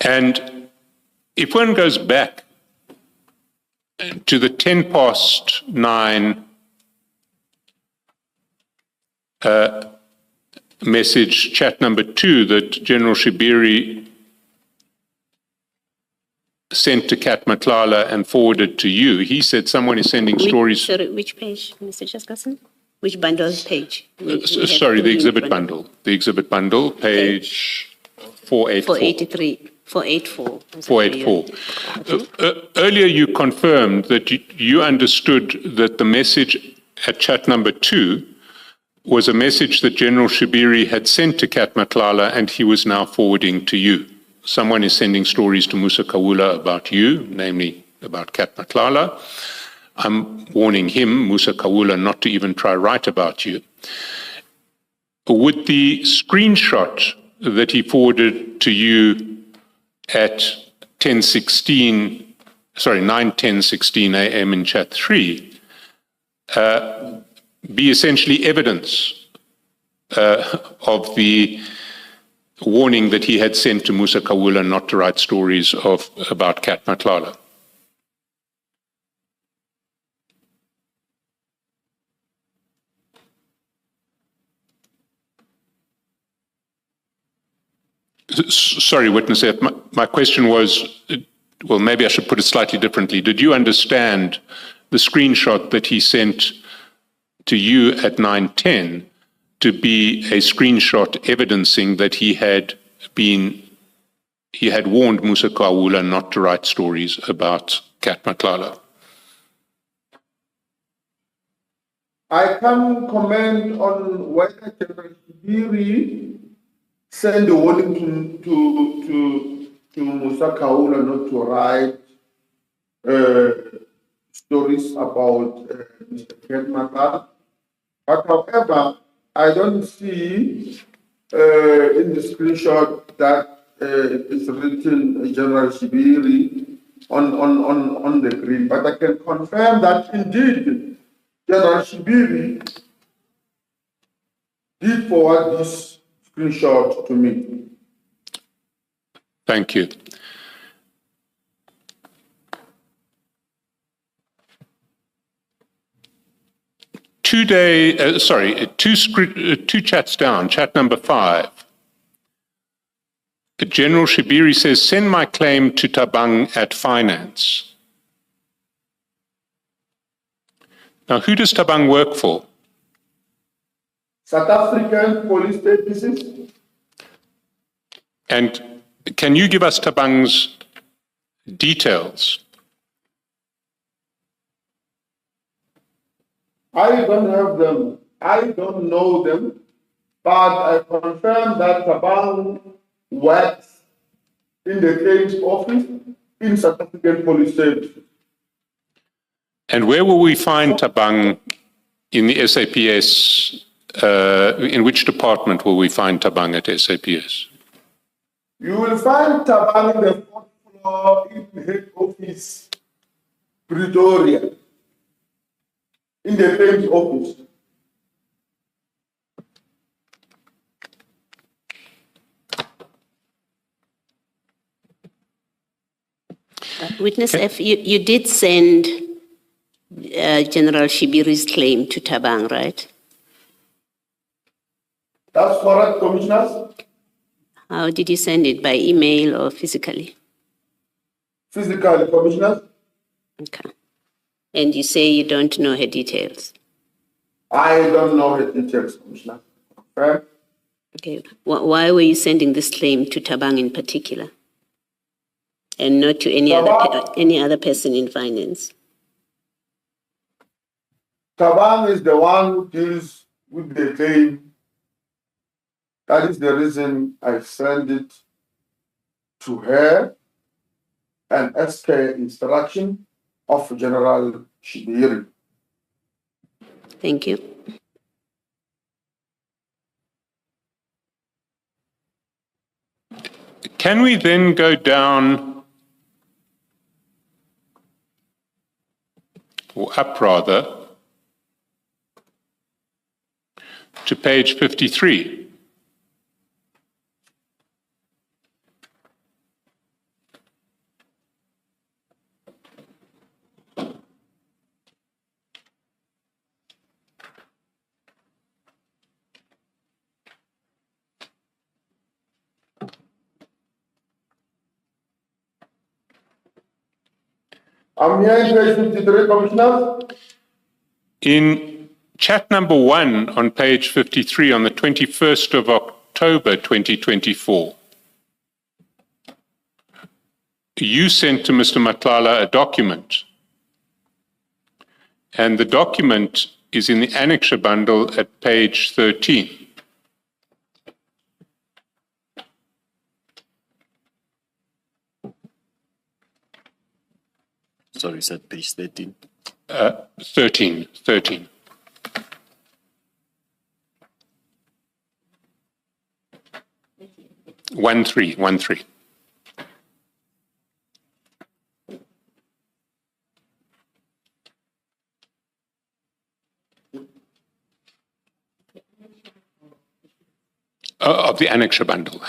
And if one goes back to the 9:10 message, chat number 2, that General Shibiri sent to Kat Matlala and forwarded to you, he said someone is sending stories... Sorry, which page, Mr. Chaskalson? Which bundle page? Sorry, the exhibit bundle. The exhibit bundle, page 484. 484. Earlier you confirmed that you understood that the message at chat number 2 was a message that General Shibiri had sent to Kat Matlala and he was now forwarding to you. Someone is sending stories to Musa Kaula about you, namely about Kat Matlala. I'm warning him, Musa Kaula, not to even try write about you. would the screenshot that he forwarded to you at 9:10:16 a.m. in chat 3 be essentially evidence of the warning that he had sent to Musa Kawula not to write stories about Cat Matlala? Sorry, Witness F. My question was, well, maybe I should put it slightly differently. Did you understand the screenshot that he sent to you at 9:10 to be a screenshot evidencing that he had warned Musa Kawula not to write stories about Cat Matlala? I can comment on whether General Shibiri send a warning to Musa Kawula not to write stories about Mr. Cat Matlala. But however, I don't see in the screenshot that it's written General Shibiri on the green. But I can confirm that indeed General Shibiri did forward this screenshot to me. Thank you. Two chats down, chat number 5. General Shibiri says, send my claim to Tabang at finance. Now, who does Tabang work for? South African police services. And can you give us Tabang's details? I don't have them. I don't know them, but I confirm that Tabang works in the claims office in South African police service. And where will we find Tabang in the SAPS? In which department will we find Tabang at SAPS? You will find Tabang in the 4th floor in the head office, Pretoria, in the claims office. Witness F, you did send General Shibiri's claim to Tabang, right? That's correct, Commissioners. How did you send it? By email or physically? Physically, Commissioners. Okay. And you say you don't know her details? I don't know her details, Commissioner. Okay. Okay. Why were you sending this claim to Tabang in particular? And not to any other person in finance? Tabang is the one who deals with the claim. That is the reason I sent it to her and asked her instruction of General Shibiri. Thank you. Can we then go down, or up rather, to page 53? I'm here in page 53, Commissioner. In chat number 1 on page 53 on the 21st of October 2024, you sent to Mr. Matlala a document, and the document is in the annexure bundle at page 13. Sorry, you said page 13? 13. 1313. Of the annexure bundle,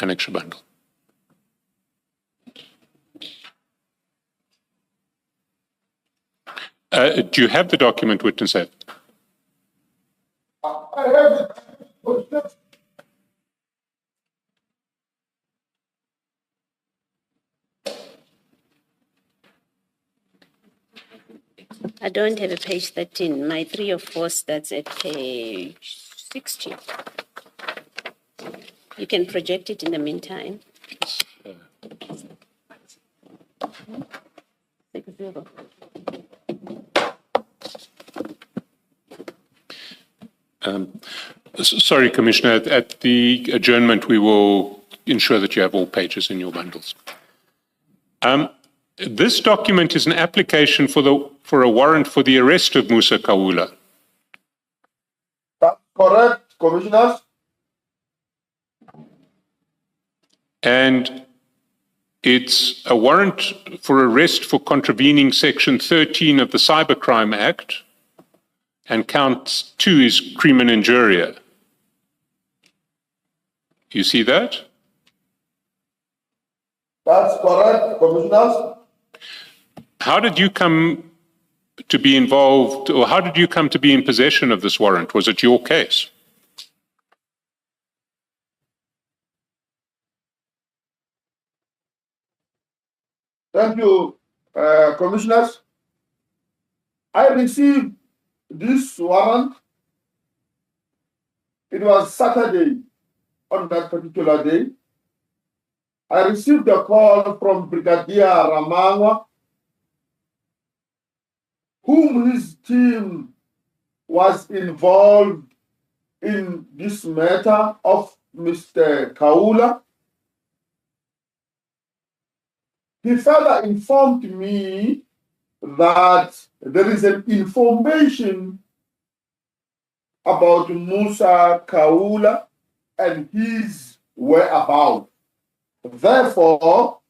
do you have the document, Witness Ed? I have it. I don't have a page 13. My 3 or 4 starts at page 60. You can project it in the meantime. 60. Sorry, Commissioner, at the adjournment, we will ensure that you have all pages in your bundles. This document is an application for a warrant for the arrest of Musa Kaula. That's correct, Commissioners. And it's a warrant for arrest for contravening Section 13 of the Cybercrime Act, and count 2 is crime and injuria. You see that? That's correct, Commissioners. How did you come to be involved, or how did you come to be in possession of this warrant? Was it your case? Thank you, Commissioners. I received this warrant. It was Saturday. On that particular day, I received a call from Brigadier Ramangwa, whom his team was involved in this matter of Mr. Kaula. He further informed me that there is an information about Musa Kaula and his whereabouts. Therefore,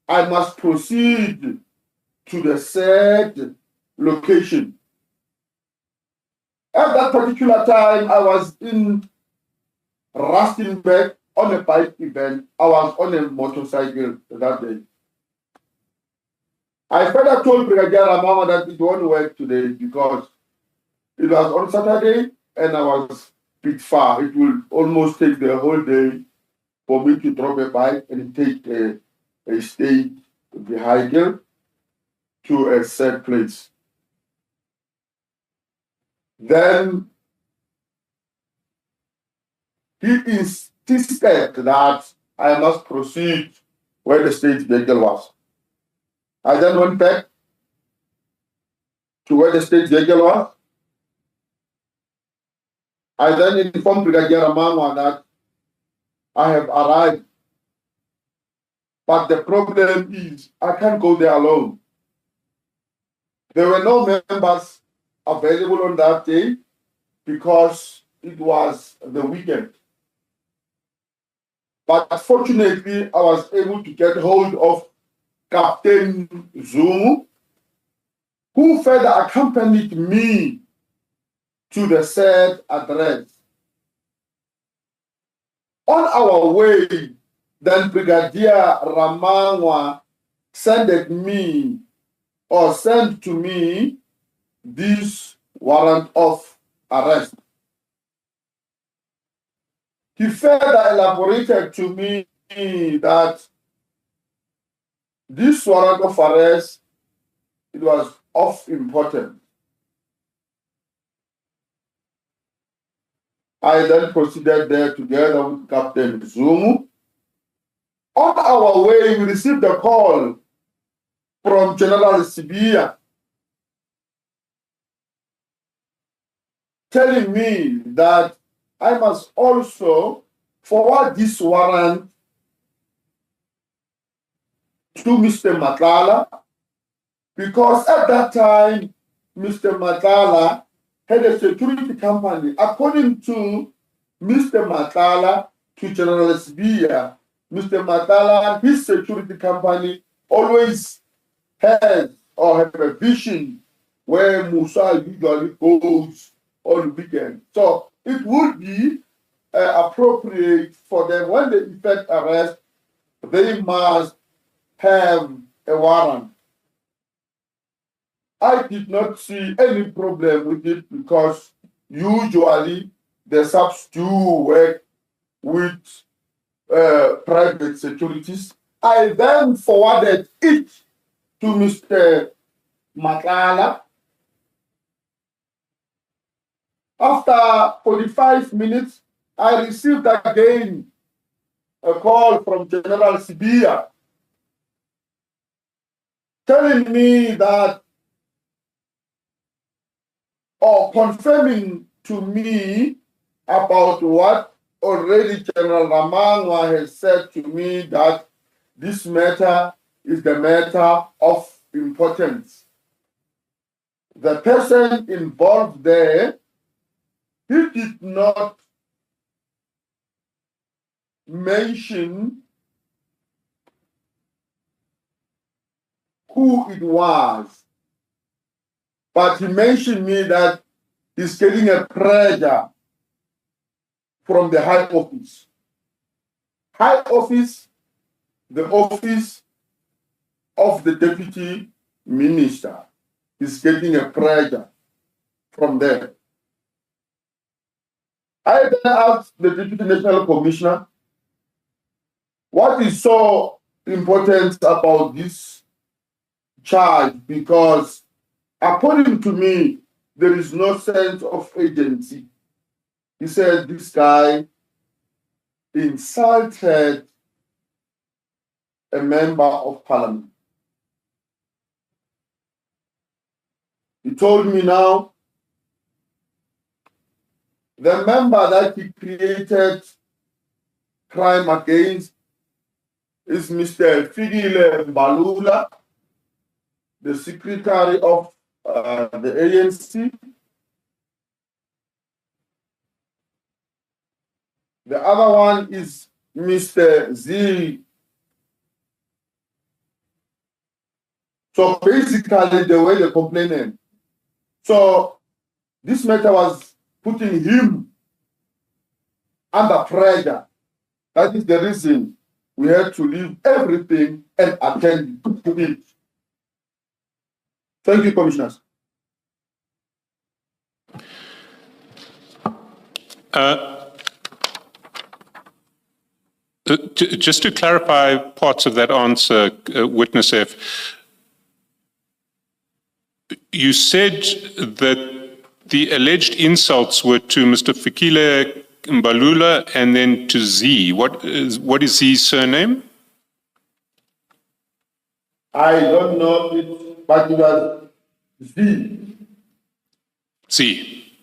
I must proceed to the said location. At that particular time, I was in Rustenburg on a bike event. I was on a motorcycle that day. I further told Brigadier Ramama that it won't work today because it was on Saturday and I was a bit far. It will almost take the whole day for me to drop a bike and take a state vehicle to a set place. Then he insisted that I must proceed where the state vehicle was. I then went back to where the state vehicle was. I then informed Brigadier Ramangwa that I have arrived. But the problem is I can't go there alone. There were no members available on that day because it was the weekend. But fortunately, I was able to get hold of Captain Zumu, who further accompanied me to the said address. On our way, then Brigadier Ramangwa sent to me this warrant of arrest. He further elaborated to me that this warrant of arrest, it was of importance. I then proceeded there together with Captain Zumu. On our way, we received a call from General Sibiya telling me that I must also forward this warrant to Mr. Matlala, because at that time, Mr. Matlala had a security company. According to Mr. Matlala, to General Sibiya, Mr. Matlala and his security company always has or have a vision where Musa usually goes on weekend. So it would be appropriate for them when they effect arrest, they must have a warrant. I did not see any problem with it because usually the subs do work with private securities. I then forwarded it to Mr. Matlala. After 45 minutes, I received again a call from General Sibiya telling me that, or confirming to me about what already General Ramangwa has said to me, that this matter is the matter of importance. The person involved there, he did not mention who it was, but he mentioned me that he's getting a pressure from the high office. High office, the office of the deputy minister, is getting a pressure from there. I then asked the deputy national commissioner, what is so important about this charge? Because according to me, there is no sense of agency. He said this guy insulted a member of parliament. He told me now, the member that he created crime against is Mr. Figile Mbalula, the secretary of the ANC. The other one is Mr. Z. So basically, they were the complainant. So this matter was putting him under pressure. That is the reason we had to leave everything and attend to it. Thank you, commissioners. Just to clarify parts of that answer, Witness F, you said that the alleged insults were to Mr. Fikile Mbalula and then to Z. What is Z's surname? I don't know it, but it was Z. Z.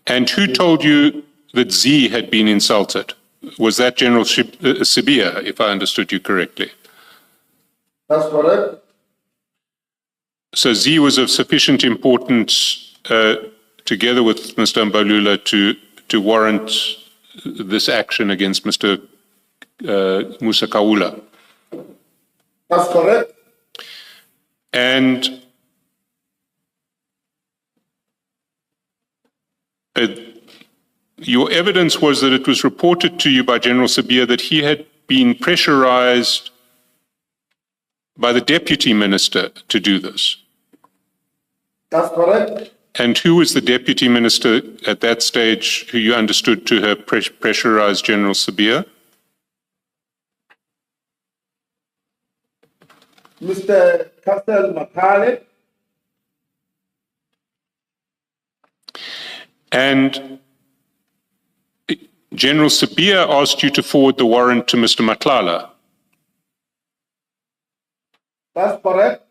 And who told you that Z had been insulted? Was that General Sibiya, if I understood you correctly? That's correct. So Z was of sufficient importance, together with Mr. Mbalula, to warrant this action against Mr. Musa Kaula. That's correct. And your evidence was that it was reported to you by General Sibiya that he had been pressurized by the deputy minister to do this. That's correct. And who was the deputy minister at that stage who you understood to have pressurized General Sibiya? Mr. Castel Makale. And General Sibiya asked you to forward the warrant to Mr. Matlala. That's correct.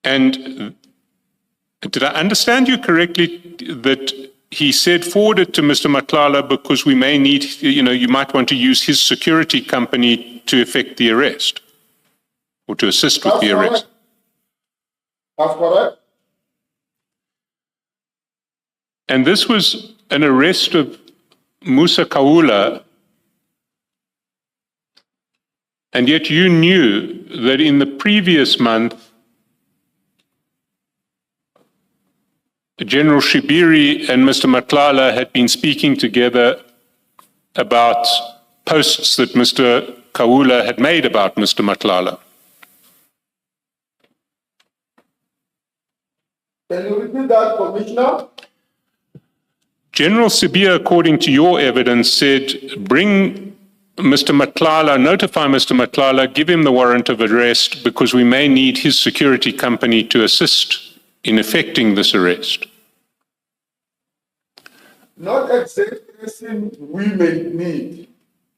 And did I understand you correctly that he said forward it to Mr. Matlala because we may need, you might want to use his security company to effect the arrest or to assist with the arrest? That's correct. And this was an arrest of Musa Kaula, and yet you knew that in the previous month, General Shibiri and Mr. Matlala had been speaking together about posts that Mr. Kaula had made about Mr. Matlala. Can you repeat that, Commissioner? General Sibiya, according to your evidence, said, bring Mr. Matlala, notify Mr. Matlala, give him the warrant of arrest because we may need his security company to assist in effecting this arrest. Not exactly we may need.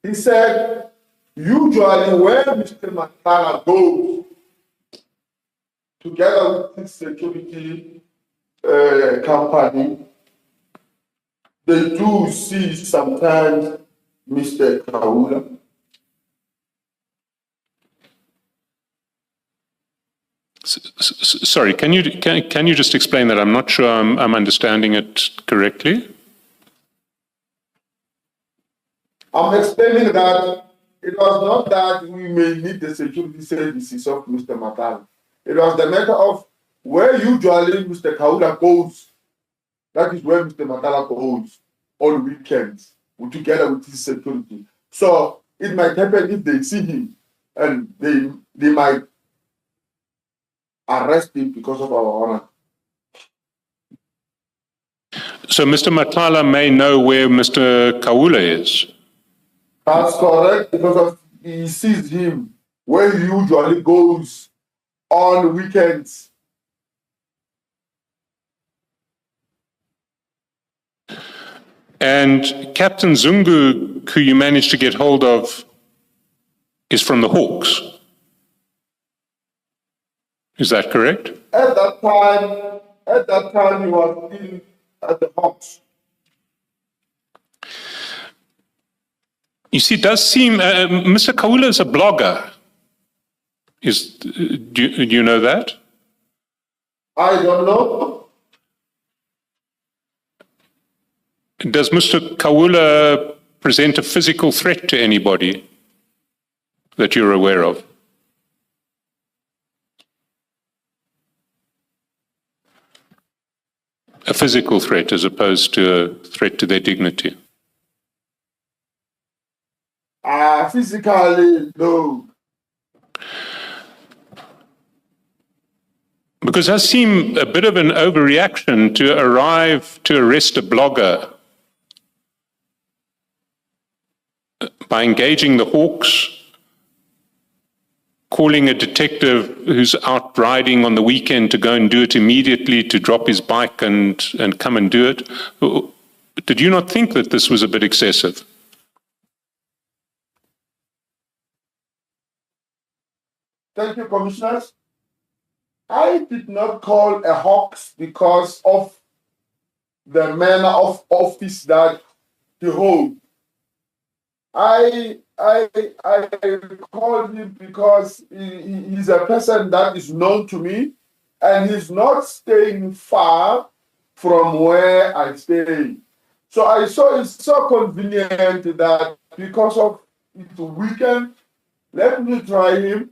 He said, usually where Mr. Matlala goes, together with his security company, they do see sometimes Mr. Kaula. Sorry, can you just explain that? I'm not sure I'm understanding it correctly. I'm explaining that it was not that we may need the security services of Mr. Matlala. It was the matter of where usually Mr. Kaula goes. That is where Mr. Matlala goes on weekends, together with his security. So it might happen if they see him and they might arrest him because of our honor. So Mr. Matlala may know where Mr. Kaula is. That's correct, because he sees him where he usually goes on weekends. And Captain Zungu, who you managed to get hold of, is from the Hawks. Is that correct? At that time he was in at the Hawks. You see, it does seem, Mr. Kaula is a blogger. Do you know that? I don't know. Does Mr. Kaula present a physical threat to anybody that you're aware of? A physical threat as opposed to a threat to their dignity? Physically, no. Because it does seem a bit of an overreaction to arrive to arrest a blogger by engaging the Hawks, calling a detective who's out riding on the weekend to go and do it immediately, to drop his bike and come and do it. Did you not think that this was a bit excessive? Thank you, commissioners. I did not call a Hawks because of the manner of office that he holds. I called him because he's a person that is known to me, and he's not staying far from where I stay. So I saw it's so convenient that because of it's weekend, let me try him.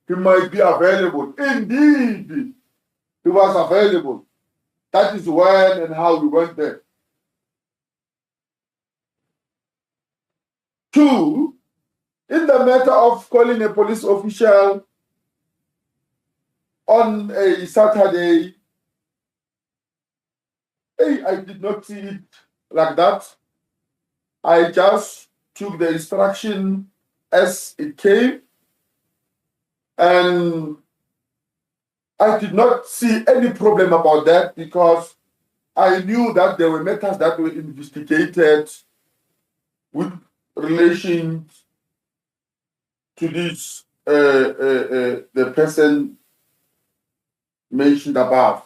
He might be available. Indeed, he was available. That is when and how we went there. Two, in the matter of calling a police official on a Saturday, I did not see it like that. I just took the instruction as it came, and I did not see any problem about that because I knew that there were matters that were investigated with relation to this, the person mentioned above.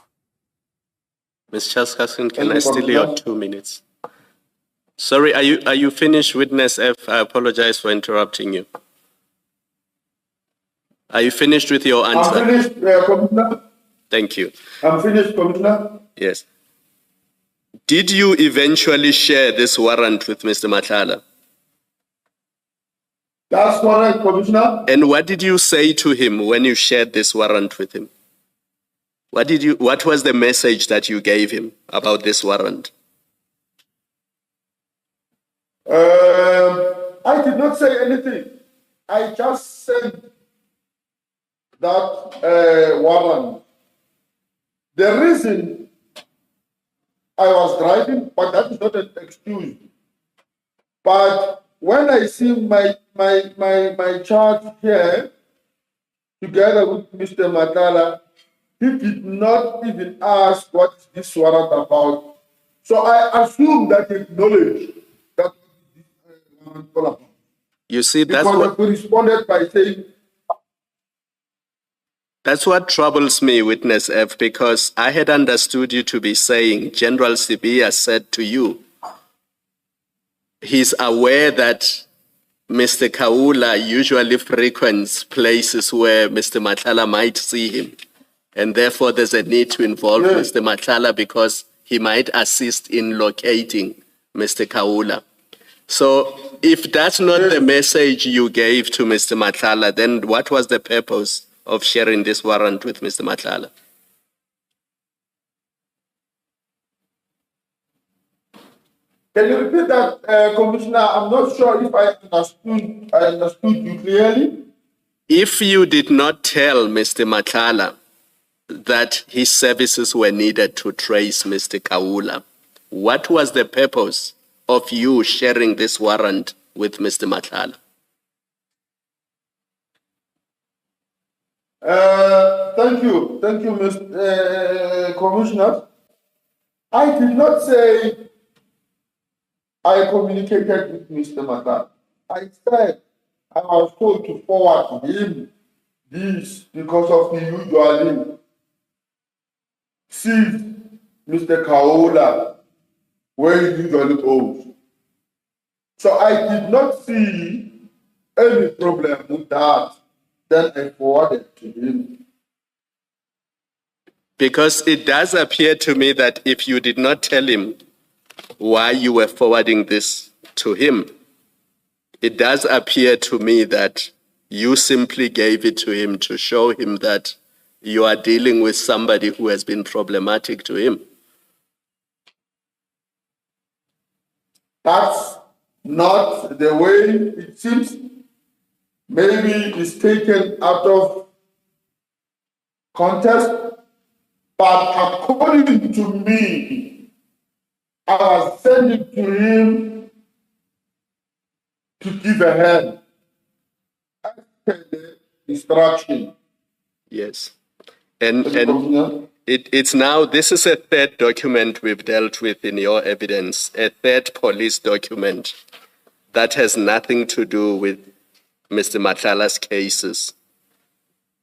Ms. Chaskasin, can I steal your 2 minutes? Sorry, are you finished, Witness F? I apologize for interrupting you. Are you finished with your answer? I'm finished, Commissioner. Thank you. I'm finished, Commissioner. Yes. Did you eventually share this warrant with Mr. Matlala? That's correct, Commissioner. And what did you say to him when you shared this warrant with him? What was the message that you gave him about this warrant? I did not say anything. I just said that warrant. The reason I was driving, but that is not an excuse. But when I see my charge here, together with Mr. Matlala, he did not even ask what is this warrant about. So I assume that he acknowledged that this warrant all about. You see, Because he responded by saying, that's what troubles me, Witness F, because I had understood you to be saying General Sibiya said to you, he's aware that Mr. Kaula usually frequents places where Mr. Matlala might see him. And therefore, there's a need to involve Mr. Matlala because he might assist in locating Mr. Kaula. So if that's not the message you gave to Mr. Matlala, then what was the purpose of sharing this warrant with Mr. Matlala? can you repeat that, Commissioner? I'm not sure if I understood you clearly. If you did not tell Mr. Matlala that his services were needed to trace Mr. Kaula, what was the purpose of you sharing this warrant with Mr. Matlala? Thank you, Mr. Commissioner. I did not say I communicated with Mr. Matlala. I said I was told to forward him this because of the usually sees Mr. Kaula where he usually goes. So I did not see any problem with that. Then I forwarded to him. Because it does appear to me that if you did not tell him why you were forwarding this to him, it does appear to me that you simply gave it to him to show him that you are dealing with somebody who has been problematic to him. That's not the way it seems. Maybe it's taken out of context, but according to me, I was sending to him to give a hand. I said the instruction. Yes. And it's now, this is a third document we've dealt with in your evidence, a third police document that has nothing to do with Mr. Matlala's cases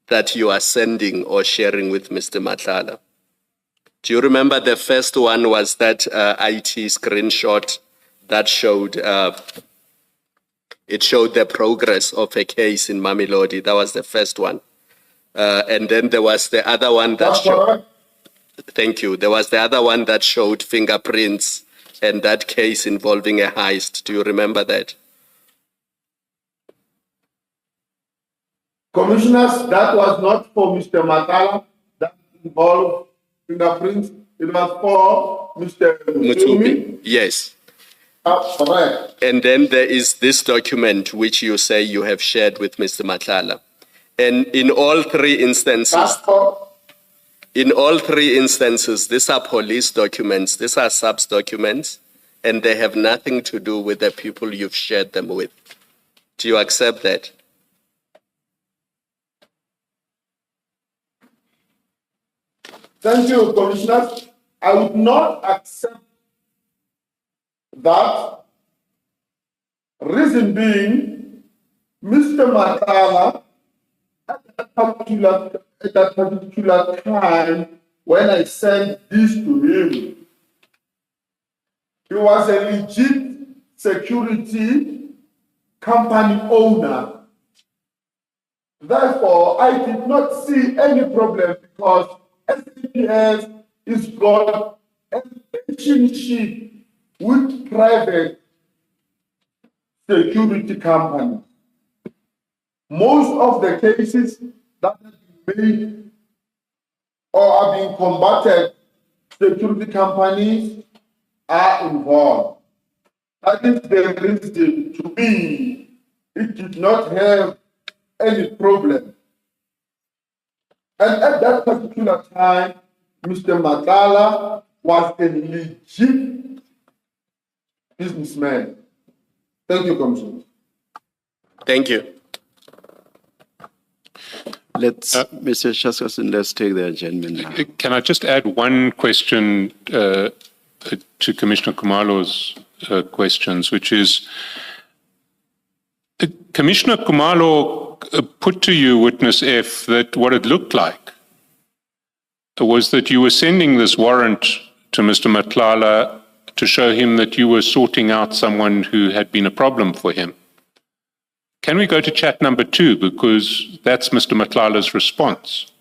that you are sending or sharing with Mr. Matlala. Do you remember the first one was that IT screenshot that showed, it showed the progress of a case in Mamelodi? That was the first one. And then there was the other one that showed, thank you. There was the other one that showed fingerprints and that case involving a heist. Do you remember that? Commissioners, that was not for Mr. Matlala. That involved fingerprints. It was for Mr. Mutsumi. Yes. That's correct. And then there is this document which you say you have shared with Mr. Matlala. And in all three instances, these are police documents, these are SAPS documents, and they have nothing to do with the people you've shared them with. Do you accept that? Thank you, Commissioners. I would not accept that. Reason being, Mr. Matlala, at that particular time, when I sent this to him, he was a legit security company owner. Therefore, I did not see any problem because SAPS is got a relationship with private security companies. Most of the cases that have been made or are being combated, security companies are involved. That is the reason, to me, it did not have any problem. And at that particular time, Mr. Matlala was a legit businessman. Thank you, Commissioner. Thank you. Mr. Shaskasin, let's take the adjournment now. Can I just add one question to Commissioner Kumalo's questions, which is, Commissioner Kumalo put to you, Witness F, that what it looked like was that you were sending this warrant to Mr. Matlala to show him that you were sorting out someone who had been a problem for him. Can we go to chat number 2, because that's Mr. Matlala's response.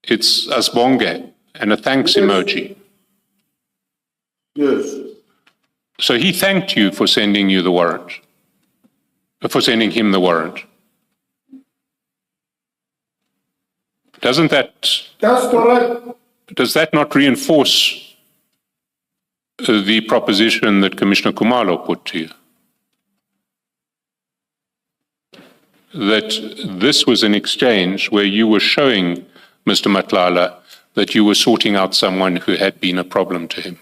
It's Asbonge and a thanks emoji. Yes. So he thanked you for sending you the warrant, for sending him the warrant. Doesn't that... That's correct. Does that not reinforce the proposition that Commissioner Kumalo put to you? That this was an exchange where you were showing Mr. Matlala that you were sorting out someone who had been a problem to him.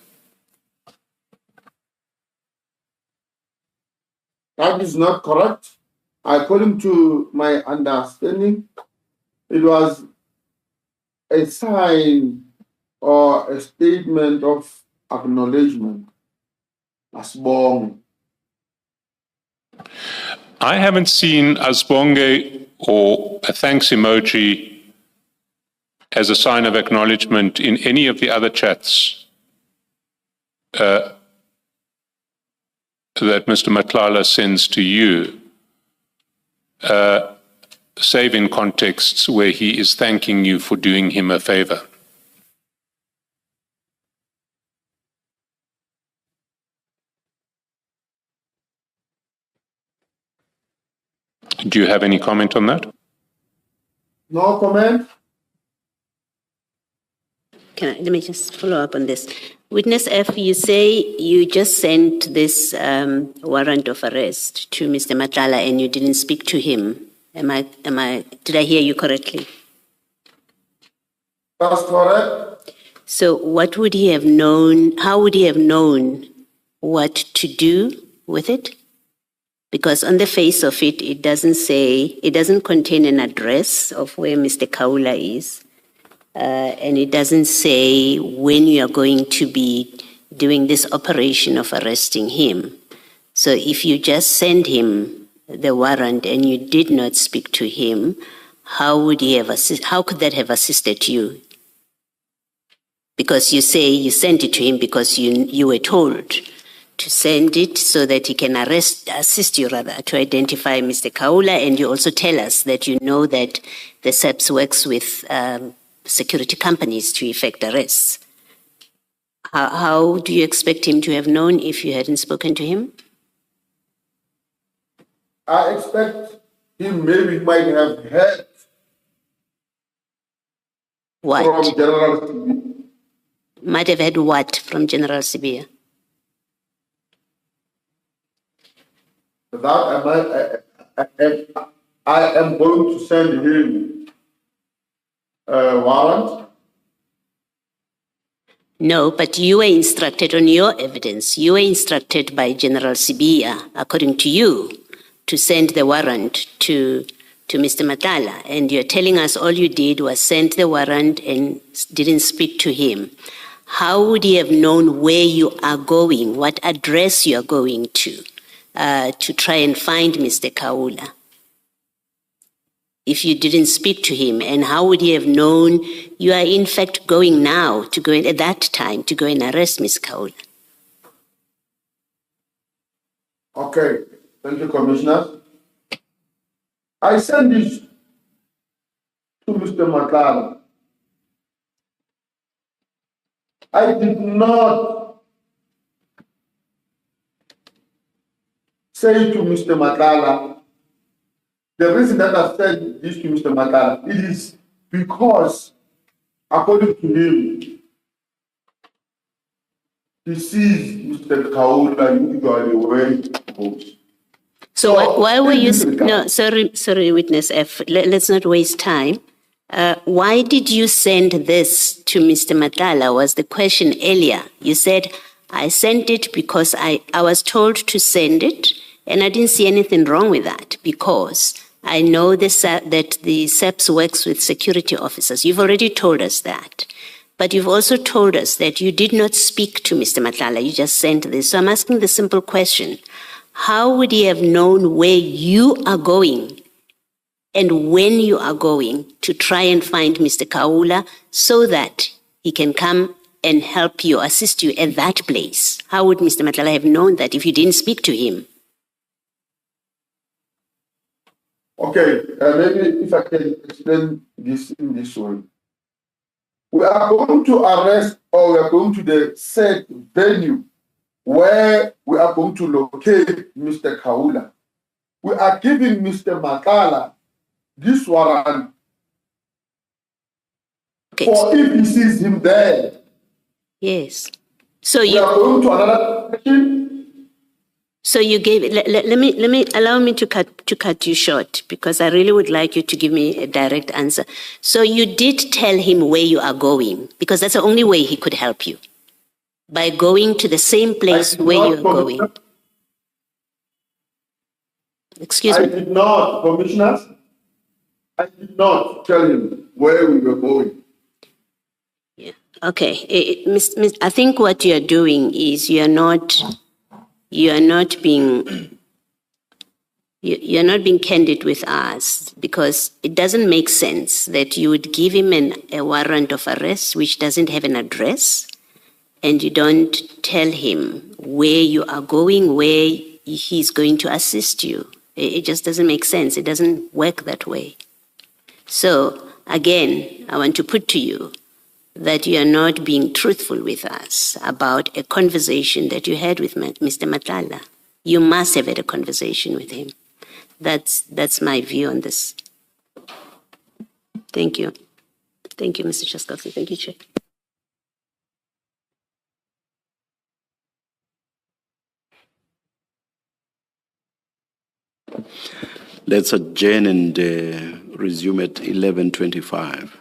That is not correct. According to my understanding, it was a sign or a statement of acknowledgement. Asbong. I haven't seen Asbonge or a thanks emoji as a sign of acknowledgement in any of the other chats that Mr. Matlala sends to you, save in contexts where he is thanking you for doing him a favor. Do you have any comment on that? No comment? Let me just follow up on this. Witness F, you say you just sent this warrant of arrest to Mr. Matlala and you didn't speak to him. Did I hear you correctly? That's correct. So what would he have known, how would he have known what to do with it? Because on the face of it, it doesn't contain an address of where Mr. Kaula is. And it doesn't say when you are going to be doing this operation of arresting him. So if you just send him the warrant and you did not speak to him, how could that have assisted you? Because you say you sent it to him because you were told to send it so that he can assist you to identify Mr. Kaula, and you also tell us that you know that the SAPS works with security companies to effect arrests. How do you expect him to have known if you hadn't spoken to him? I expect he maybe might have heard What? from General Sibiya. Might have had what from General Sibiya? That I am going to send him a warrant. No, but you were instructed on your evidence. You were instructed by General Sibiya, according to you, to send the warrant to Mr. Matlala. And you're telling us all you did was send the warrant and didn't speak to him. How would he have known where you are going, what address you are going to try and find Mr. Kaula, if you didn't speak to him? And how would he have known you are in fact going now to go in, at that time to go and arrest Ms. Kaula? Okay, thank you, Commissioner. I sent this to Mr. Matlala. I did not say to Mr. Matlala, the reason that I said this to Mr. Matlala, it is because, according to him, he sees Mr. Kaula usually where he goes. So why were in you, this regard- no, sorry, witness F, let's not waste time. Why did you send this to Mr. Matlala was the question earlier. You said, I sent it because I was told to send it, and I didn't see anything wrong with that because I know this, that the SEPS works with security officers. You've already told us that. But you've also told us that you did not speak to Mr. Matlala, you just sent this. So I'm asking the simple question. How would he have known where you are going and when you are going to try and find Mr. Kaula so that he can come and help you, assist you at that place? How would Mr. Matlala have known that if you didn't speak to him? Okay, maybe if I can explain this in this way. We are going to arrest or we are going to the said venue where we are going to locate Mr. Kaula. We are giving Mr. Matlala this warrant Okay. for if he sees him there. Yes. So We are going to another section. So you gave allow me to cut you short because I really would like you to give me a direct answer. So you did tell him where you are going because that's the only way he could help you, by going to the same place where you are going. Excuse me. I did not, commissioners. I did not tell him where we were going. Yeah. Okay. I think what you are doing is you're not being candid with us because it doesn't make sense that you would give him a warrant of arrest which doesn't have an address and you don't tell him where you are going, where he's going to assist you. It just doesn't make sense. It doesn't work that way. So again, I want to put to you that you are not being truthful with us about a conversation that you had with Mr. Matlala. You must have had a conversation with him. That's my view on this. Thank you. Thank you, Mr. Chaskowski. Thank you, Chair. Let's adjourn and resume at 11:25.